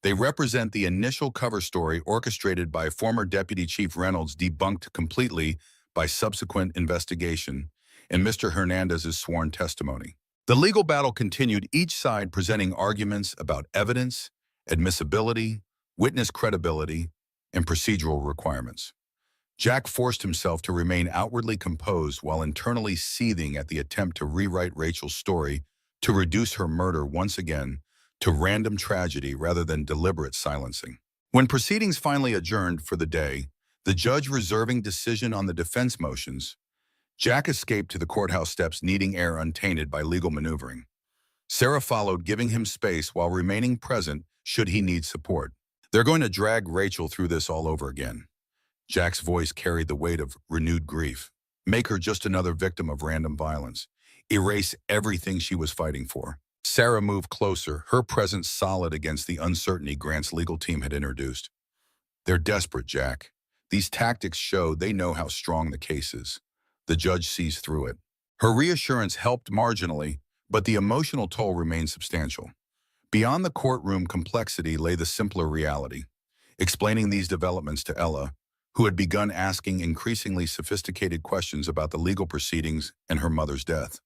They represent the initial cover story orchestrated by former Deputy Chief Reynolds, debunked completely by subsequent investigation, and Mr. Hernandez's sworn testimony. The legal battle continued, each side presenting arguments about evidence, admissibility, witness credibility, and procedural requirements. Jack forced himself to remain outwardly composed while internally seething at the attempt to rewrite Rachel's story, to reduce her murder once again to random tragedy rather than deliberate silencing. When proceedings finally adjourned for the day, the judge reserving decision on the defense motions, Jack escaped to the courthouse steps, needing air untainted by legal maneuvering. Sarah followed, giving him space while remaining present should he need support. They're going to drag Rachel through this all over again. Jack's voice carried the weight of renewed grief. Make her just another victim of random violence. Erase everything she was fighting for. Sarah moved closer, her presence solid against the uncertainty Grant's legal team had introduced. They're desperate, Jack. These tactics show they know how strong the case is. The judge sees through it. Her reassurance helped marginally, but the emotional toll remained substantial. Beyond the courtroom complexity lay the simpler reality. Explaining these developments to Ella, who had begun asking increasingly sophisticated questions about the legal proceedings and her mother's death.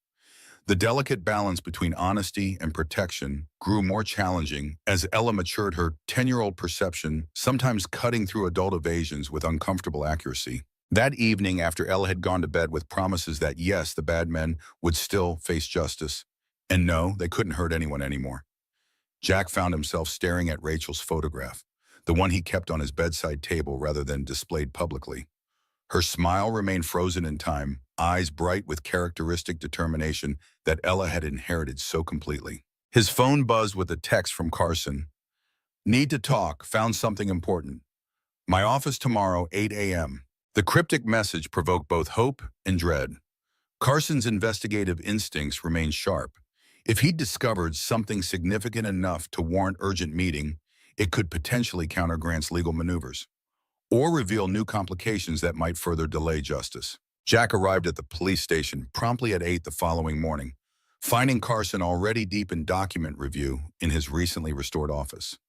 The delicate balance between honesty and protection grew more challenging as Ella matured, her 10-year-old perception sometimes cutting through adult evasions with uncomfortable accuracy. That evening, after Ella had gone to bed with promises that yes, the bad men would still face justice, and no, they couldn't hurt anyone anymore, Jack found himself staring at Rachel's photograph, the one he kept on his bedside table rather than displayed publicly. Her smile remained frozen in time, eyes bright with characteristic determination that Ella had inherited so completely. His phone buzzed with a text from Carson. Need to talk, found something important. My office tomorrow, 8 a.m. The cryptic message provoked both hope and dread. Carson's investigative instincts remained sharp. If he'd discovered something significant enough to warrant urgent meeting, it could potentially counter Grant's legal maneuvers, or reveal new complications that might further delay justice. Jack arrived at the police station promptly at 8 the following morning, finding Carson already deep in document review in his recently restored office.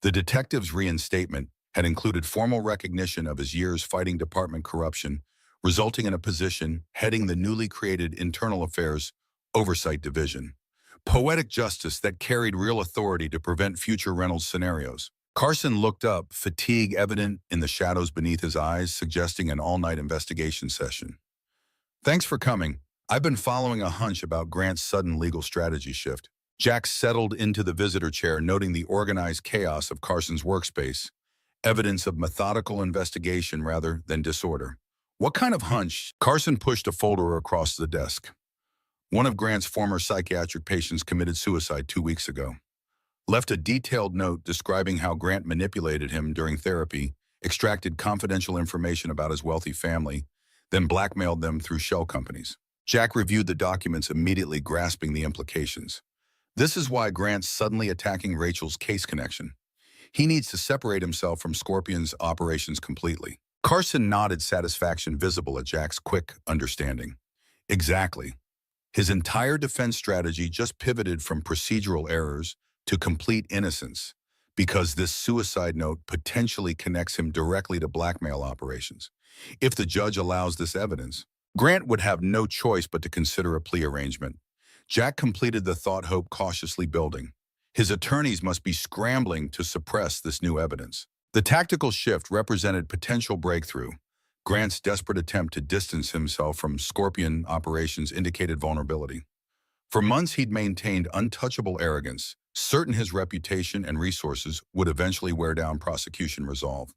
The detective's reinstatement had included formal recognition of his years fighting department corruption, resulting in a position heading the newly created Internal Affairs Oversight Division. Poetic justice that carried real authority to prevent future Reynolds scenarios. Carson looked up, fatigue evident in the shadows beneath his eyes, suggesting an all-night investigation session. Thanks for coming. I've been following a hunch about Grant's sudden legal strategy shift. Jack settled into the visitor chair, noting the organized chaos of Carson's workspace, evidence of methodical investigation rather than disorder. What kind of hunch? Carson pushed a folder across the desk. One of Grant's former psychiatric patients committed suicide 2 weeks ago. Left a detailed note describing how Grant manipulated him during therapy, extracted confidential information about his wealthy family, then blackmailed them through shell companies. Jack reviewed the documents, immediately grasping the implications. This is why Grant's suddenly attacking Rachel's case connection. He needs to separate himself from Scorpion's operations completely. Carson nodded, satisfaction visible at Jack's quick understanding. Exactly. His entire defense strategy just pivoted from procedural errors to complete innocence, because this suicide note potentially connects him directly to blackmail operations. If the judge allows this evidence, Grant would have no choice but to consider a plea arrangement. Jack completed the thought, hope cautiously building. His attorneys must be scrambling to suppress this new evidence. The tactical shift represented potential breakthrough. Grant's desperate attempt to distance himself from Scorpion operations indicated vulnerability. For months, he'd maintained untouchable arrogance, certain his reputation and resources would eventually wear down prosecution resolve.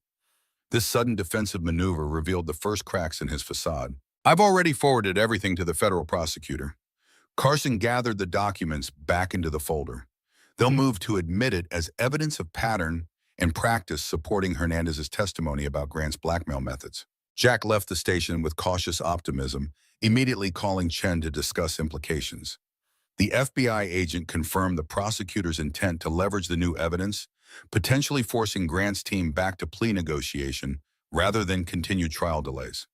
This sudden defensive maneuver revealed the first cracks in his facade. I've already forwarded everything to the federal prosecutor. Carson gathered the documents back into the folder. They'll move to admit it as evidence of pattern and practice supporting Hernandez's testimony about Grant's blackmail methods. Jack left the station with cautious optimism, immediately calling Chen to discuss implications. The FBI agent confirmed the prosecutor's intent to leverage the new evidence, potentially forcing Grant's team back to plea negotiation rather than continued trial delays.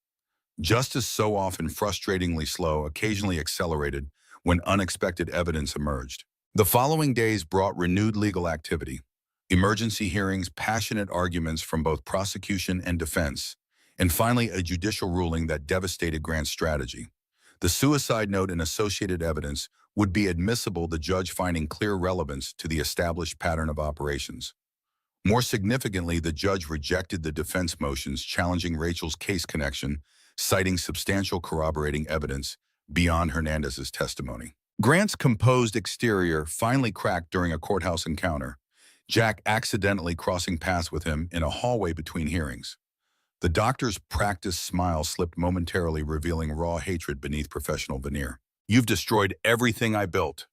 Justice, so often frustratingly slow, occasionally accelerated when unexpected evidence emerged. The following days brought renewed legal activity, emergency hearings, passionate arguments from both prosecution and defense, and finally a judicial ruling that devastated Grant's strategy. The suicide note and associated evidence would be admissible, the judge finding clear relevance to the established pattern of operations. More significantly, the judge rejected the defense motions challenging Rachel's case connection, citing substantial corroborating evidence beyond Hernandez's testimony. Grant's composed exterior finally cracked during a courthouse encounter, Jack accidentally crossing paths with him in a hallway between hearings. The doctor's practiced smile slipped momentarily, revealing raw hatred beneath professional veneer. You've destroyed everything I built.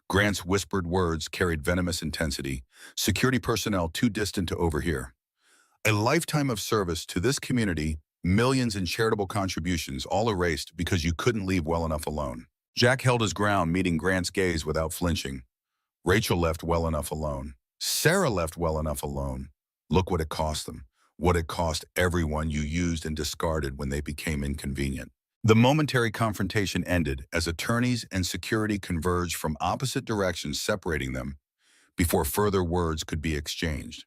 Grant's whispered words carried venomous intensity, security personnel too distant to overhear. A lifetime of service to this community, millions in charitable contributions, all erased because you couldn't leave well enough alone. Jack held his ground, meeting Grant's gaze without flinching. Rachel left well enough alone. Sarah left well enough alone. Look what it cost them. What it cost everyone you used and discarded when they became inconvenient. The momentary confrontation ended as attorneys and security converged from opposite directions, separating them before further words could be exchanged.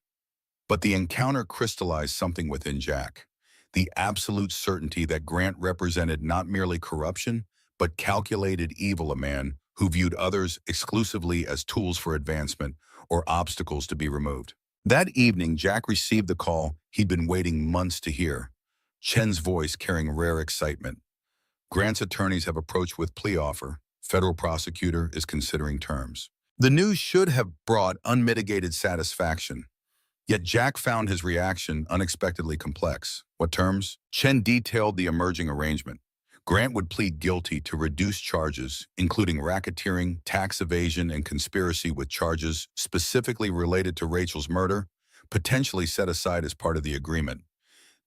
But the encounter crystallized something within Jack, the absolute certainty that Grant represented not merely corruption, but calculated evil, a man who viewed others exclusively as tools for advancement or obstacles to be removed. That evening, Jack received the call he'd been waiting months to hear. Chen's voice carrying rare excitement. Grant's attorneys have approached with plea offer. Federal prosecutor is considering terms. The news should have brought unmitigated satisfaction. Yet Jack found his reaction unexpectedly complex. What terms? Chen detailed the emerging arrangement. Grant would plead guilty to reduced charges, including racketeering, tax evasion, and conspiracy with charges specifically related to Rachel's murder, potentially set aside as part of the agreement.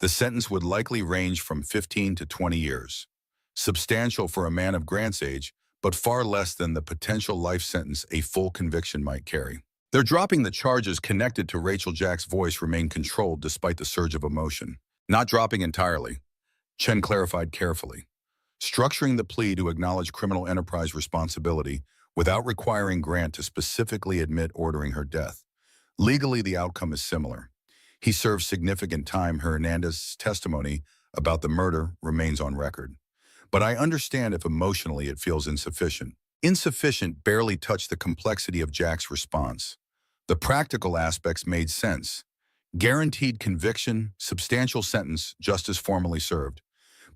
The sentence would likely range from 15 to 20 years. Substantial for a man of Grant's age, but far less than the potential life sentence a full conviction might carry. They're dropping the charges connected to Rachel. Jack's voice remained controlled despite the surge of emotion. Not dropping entirely, Chen clarified carefully. Structuring the plea to acknowledge criminal enterprise responsibility without requiring Grant to specifically admit ordering her death. Legally, the outcome is similar. He served significant time. Hernandez's testimony about the murder remains on record. But I understand if emotionally it feels insufficient. Insufficient barely touched the complexity of Jack's response. The practical aspects made sense. Guaranteed conviction, substantial sentence, justice formally served.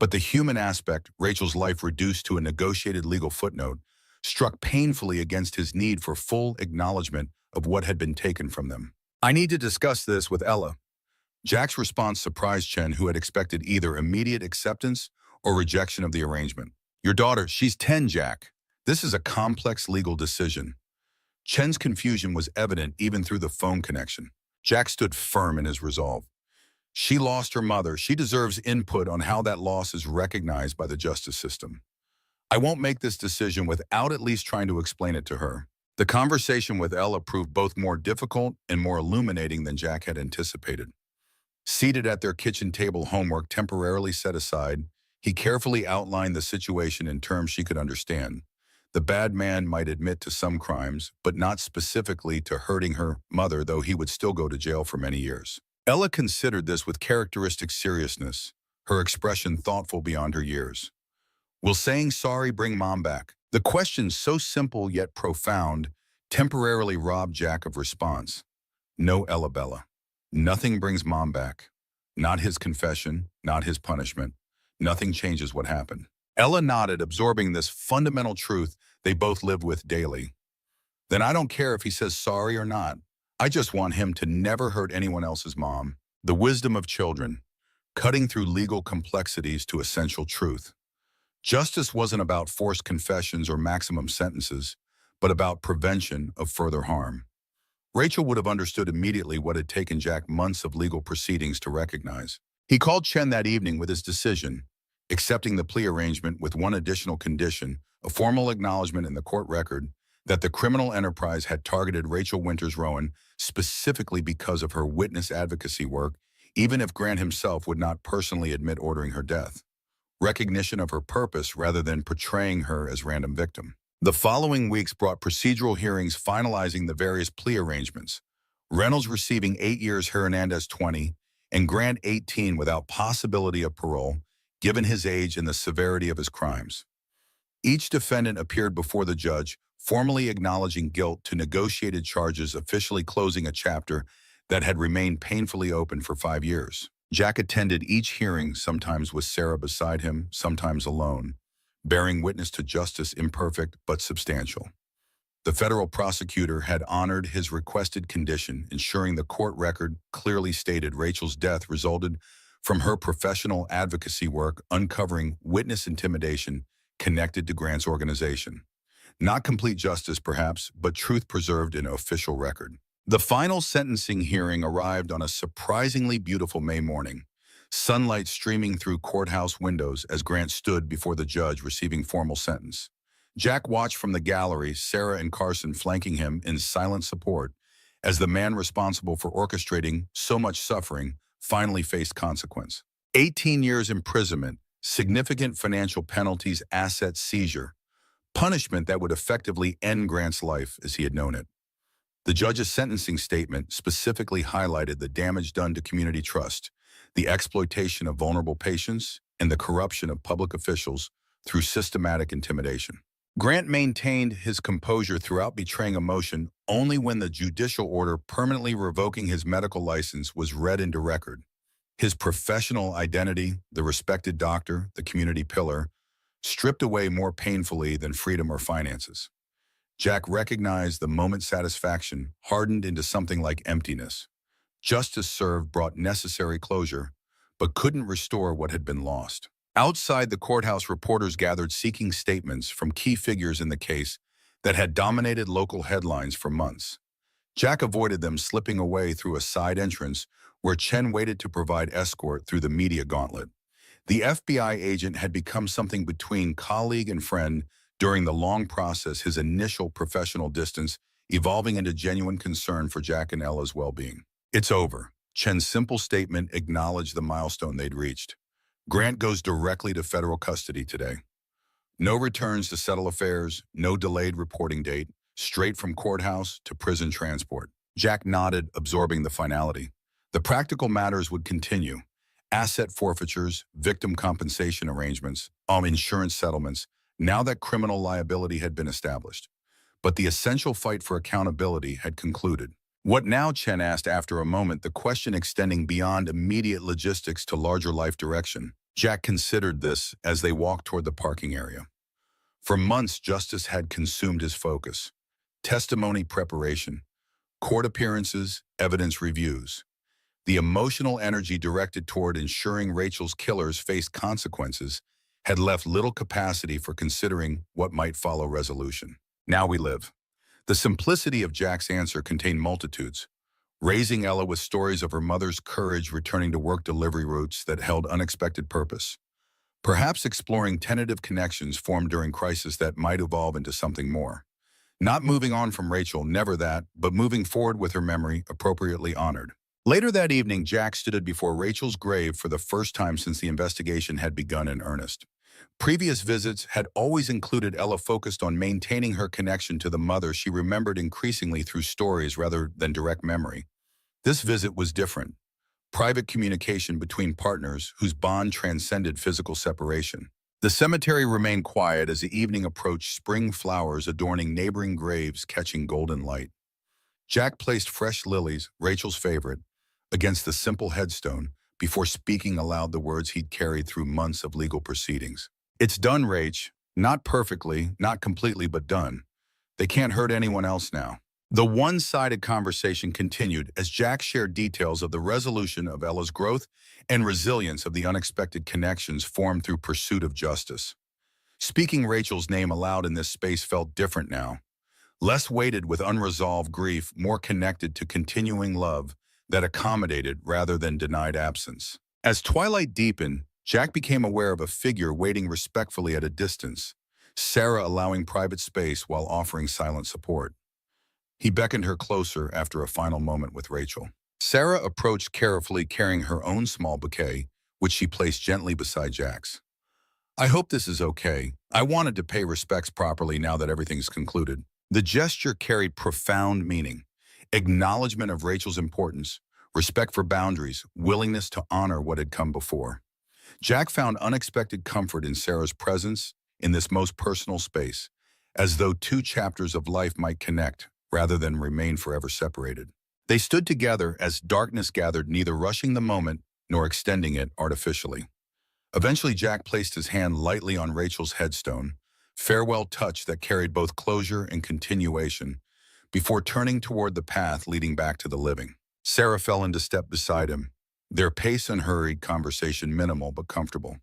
But the human aspect, Rachel's life reduced to a negotiated legal footnote, struck painfully against his need for full acknowledgement of what had been taken from them. I need to discuss this with Ella. Jack's response surprised Chen, who had expected either immediate acceptance or rejection of the arrangement. Your daughter, she's 10, Jack. This is a complex legal decision. Chen's confusion was evident even through the phone connection. Jack stood firm in his resolve. She lost her mother. She deserves input on how that loss is recognized by the justice system. I won't make this decision without at least trying to explain it to her. The conversation with Ella proved both more difficult and more illuminating than Jack had anticipated. Seated at their kitchen table, homework temporarily set aside, he carefully outlined the situation in terms she could understand. The bad man might admit to some crimes, but not specifically to hurting her mother, though he would still go to jail for many years. Ella considered this with characteristic seriousness, her expression thoughtful beyond her years. Will saying sorry bring Mom back? The question, so simple yet profound, temporarily robbed Jack of response. No, Ella Bella. Nothing brings Mom back. Not his confession, not his punishment. Nothing changes what happened. Ella nodded, absorbing this fundamental truth they both lived with daily. Then I don't care if he says sorry or not. I just want him to never hurt anyone else's mom. The wisdom of children, cutting through legal complexities to essential truth. Justice wasn't about forced confessions or maximum sentences, but about prevention of further harm. Rachel would have understood immediately what had taken Jack months of legal proceedings to recognize. He called Chen that evening with his decision, accepting the plea arrangement with one additional condition, a formal acknowledgement in the court record that the criminal enterprise had targeted Rachel Winters Rowan specifically because of her witness advocacy work, even if Grant himself would not personally admit ordering her death. Recognition of her purpose rather than portraying her as random victim. The following weeks brought procedural hearings finalizing the various plea arrangements. Reynolds receiving 8 years, Hernandez 20, and Grant 18 without possibility of parole, given his age and the severity of his crimes. Each defendant appeared before the judge, formally acknowledging guilt to negotiated charges, officially closing a chapter that had remained painfully open for 5 years. Jack attended each hearing, sometimes with Sarah beside him, sometimes alone, bearing witness to justice imperfect but substantial. The federal prosecutor had honored his requested condition, ensuring the court record clearly stated Rachel's death resulted from her professional advocacy work uncovering witness intimidation connected to Grant's organization. Not complete justice, perhaps, but truth preserved in official record. The final sentencing hearing arrived on a surprisingly beautiful May morning, sunlight streaming through courthouse windows as Grant stood before the judge receiving formal sentence. Jack watched from the gallery, Sarah and Carson flanking him in silent support, as the man responsible for orchestrating so much suffering finally faced consequence. 18 years imprisonment, significant financial penalties, asset seizure, punishment that would effectively end Grant's life as he had known it. The judge's sentencing statement specifically highlighted the damage done to community trust, the exploitation of vulnerable patients, and the corruption of public officials through systematic intimidation. Grant maintained his composure throughout, betraying emotion only when the judicial order permanently revoking his medical license was read into record. His professional identity, the respected doctor, the community pillar, stripped away more painfully than freedom or finances. Jack recognized the moment's satisfaction hardened into something like emptiness. Justice served brought necessary closure, but couldn't restore what had been lost. Outside the courthouse, reporters gathered seeking statements from key figures in the case that had dominated local headlines for months. Jack avoided them, slipping away through a side entrance where Chen waited to provide escort through the media gauntlet. The FBI agent had become something between colleague and friend during the long process, his initial professional distance evolving into genuine concern for Jack and Ella's well-being. "It's over." Chen's simple statement acknowledged the milestone they'd reached. Grant goes directly to federal custody today. No returns to settle affairs, no delayed reporting date, straight from courthouse to prison transport. Jack nodded, absorbing the finality. The practical matters would continue. Asset forfeitures, victim compensation arrangements, insurance settlements, now that criminal liability had been established. But the essential fight for accountability had concluded. "What now?" Chen asked after a moment, the question extending beyond immediate logistics to larger life direction. Jack considered this as they walked toward the parking area. For months, justice had consumed his focus. Testimony preparation, court appearances, evidence reviews. The emotional energy directed toward ensuring Rachel's killers faced consequences had left little capacity for considering what might follow resolution. "Now we live." The simplicity of Jack's answer contained multitudes. Raising Ella with stories of her mother's courage returning to work delivery routes that held unexpected purpose. Perhaps exploring tentative connections formed during crisis that might evolve into something more. Not moving on from Rachel, never that, but moving forward with her memory appropriately honored. Later that evening, Jack stood before Rachel's grave for the first time since the investigation had begun in earnest. Previous visits had always included Ella focused on maintaining her connection to the mother she remembered increasingly through stories rather than direct memory. This visit was different. Private communication between partners whose bond transcended physical separation. The cemetery remained quiet as the evening approached, spring flowers adorning neighboring graves catching golden light. Jack placed fresh lilies, Rachel's favorite, against the simple headstone before speaking aloud the words he'd carried through months of legal proceedings. "It's done, Rach. Not perfectly, not completely, but done. They can't hurt anyone else now." The one-sided conversation continued as Jack shared details of the resolution of Ella's growth and resilience of the unexpected connections formed through pursuit of justice. Speaking Rachel's name aloud in this space felt different now. Less weighted with unresolved grief, more connected to continuing love that accommodated rather than denied absence. As twilight deepened, Jack became aware of a figure waiting respectfully at a distance, Sarah allowing private space while offering silent support. He beckoned her closer after a final moment with Rachel. Sarah approached carefully, carrying her own small bouquet, which she placed gently beside Jack's. "I hope this is okay. I wanted to pay respects properly now that everything's concluded." The gesture carried profound meaning. Acknowledgement of Rachel's importance, respect for boundaries, willingness to honor what had come before. Jack found unexpected comfort in Sarah's presence in this most personal space, as though two chapters of life might connect rather than remain forever separated. They stood together as darkness gathered, neither rushing the moment nor extending it artificially. Eventually, Jack placed his hand lightly on Rachel's headstone, farewell touch that carried both closure and continuation, before turning toward the path leading back to the living. Sarah fell into step beside him, their pace and hurried conversation minimal but comfortable.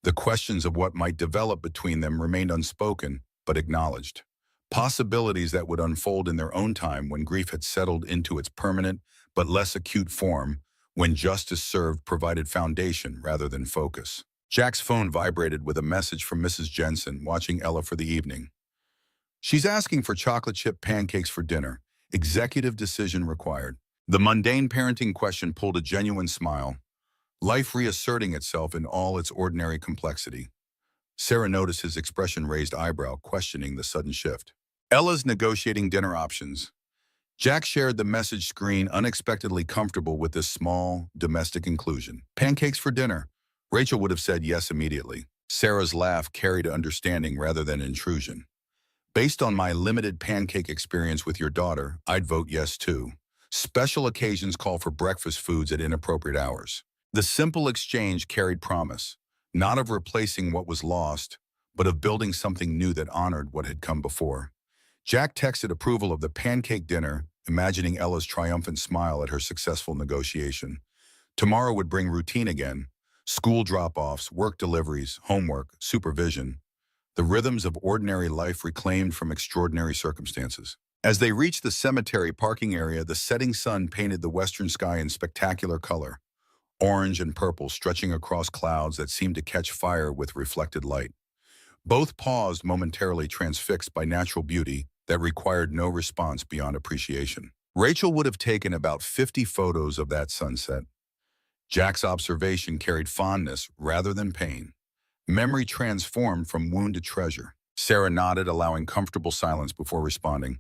The questions of what might develop between them remained unspoken but acknowledged. Possibilities that would unfold in their own time when grief had settled into its permanent but less acute form, when justice served provided foundation rather than focus. Jack's phone vibrated with a message from Mrs. Jensen, watching Ella for the evening. "She's asking for chocolate chip pancakes for dinner. Executive decision required." The mundane parenting question pulled a genuine smile, life reasserting itself in all its ordinary complexity. Sarah noticed his expression-raised eyebrow, questioning the sudden shift. "Ella's negotiating dinner options." Jack shared the message screen, unexpectedly comfortable with this small, domestic inclusion. "Pancakes for dinner." Rachel would have said yes immediately. Sarah's laugh carried understanding rather than intrusion. "Based on my limited pancake experience with your daughter, I'd vote yes too. Special occasions call for breakfast foods at inappropriate hours." The simple exchange carried promise, not of replacing what was lost, but of building something new that honored what had come before. Jack texted approval of the pancake dinner, imagining Ella's triumphant smile at her successful negotiation. Tomorrow would bring routine again: school drop-offs, work deliveries, homework, supervision, the rhythms of ordinary life reclaimed from extraordinary circumstances. As they reached the cemetery parking area, the setting sun painted the western sky in spectacular color, orange and purple stretching across clouds that seemed to catch fire with reflected light. Both paused momentarily, transfixed by natural beauty that required no response beyond appreciation. Rachel would have taken about 50 photos of that sunset. Jack's observation carried fondness rather than pain. Memory transformed from wound to treasure. Sarah nodded, allowing comfortable silence before responding.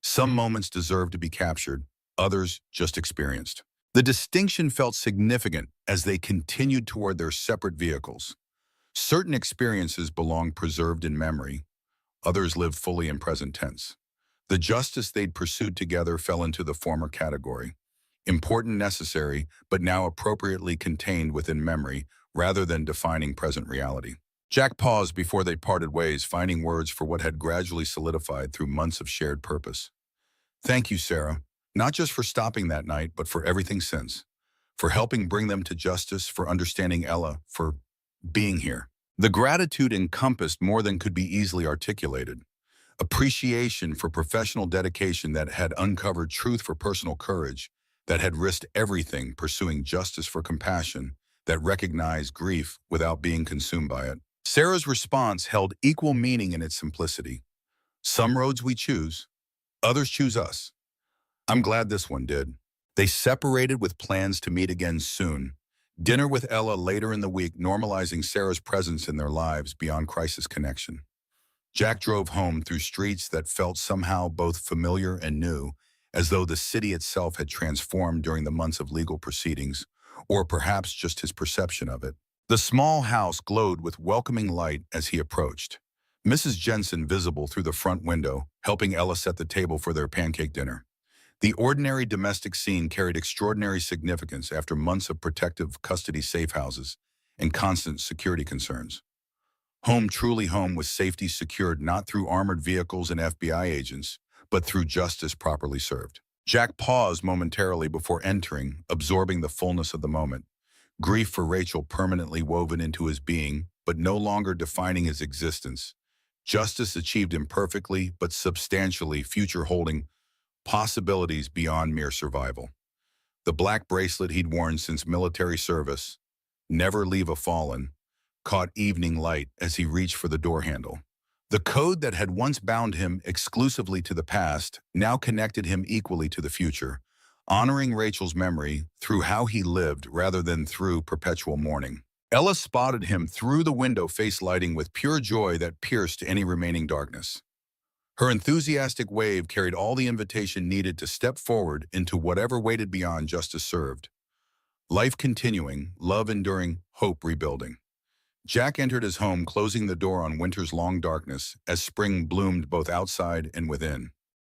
Some moments deserved to be captured, others just experienced. The distinction felt significant as they continued toward their separate vehicles. Certain experiences belonged preserved in memory, others lived fully in present tense. The justice they'd pursued together fell into the former category. Important, necessary, but now appropriately contained within memory rather than defining present reality. Jack paused before they parted ways, finding words for what had gradually solidified through months of shared purpose. Thank you, Sarah, not just for stopping that night, but for everything since. For helping bring them to justice, for understanding Ella, for being here. The gratitude encompassed more than could be easily articulated. Appreciation for professional dedication that had uncovered truth for personal courage, that had risked everything pursuing justice for compassion, that recognized grief without being consumed by it. Sarah's response held equal meaning in its simplicity. Some roads we choose, others choose us. I'm glad this one did. They separated with plans to meet again soon. Dinner with Ella later in the week, normalizing Sarah's presence in their lives beyond crisis connection. Jack drove home through streets that felt somehow both familiar and new, as though the city itself had transformed during the months of legal proceedings, or perhaps just his perception of it. The small house glowed with welcoming light as he approached. Mrs. Jensen visible through the front window, helping Ella set the table for their pancake dinner. The ordinary domestic scene carried extraordinary significance after months of protective custody safe houses and constant security concerns. Home, truly home, was safety secured not through armored vehicles and FBI agents, but through justice properly served. Jack paused momentarily before entering, absorbing the fullness of the moment. Grief for Rachel permanently woven into his being, but no longer defining his existence. Justice achieved imperfectly, but substantially, future holding possibilities beyond mere survival. The black bracelet he'd worn since military service, "Never leave a fallen," caught evening light as he reached for the door handle. The code that had once bound him exclusively to the past now connected him equally to the future, honoring Rachel's memory through how he lived rather than through perpetual mourning. Ella spotted him through the window, face lighting with pure joy that pierced any remaining darkness. Her enthusiastic wave carried all the invitation needed to step forward into whatever waited beyond justice served. Life continuing, love enduring, hope rebuilding. Jack entered his home, closing the door on winter's long darkness as spring bloomed both outside and within.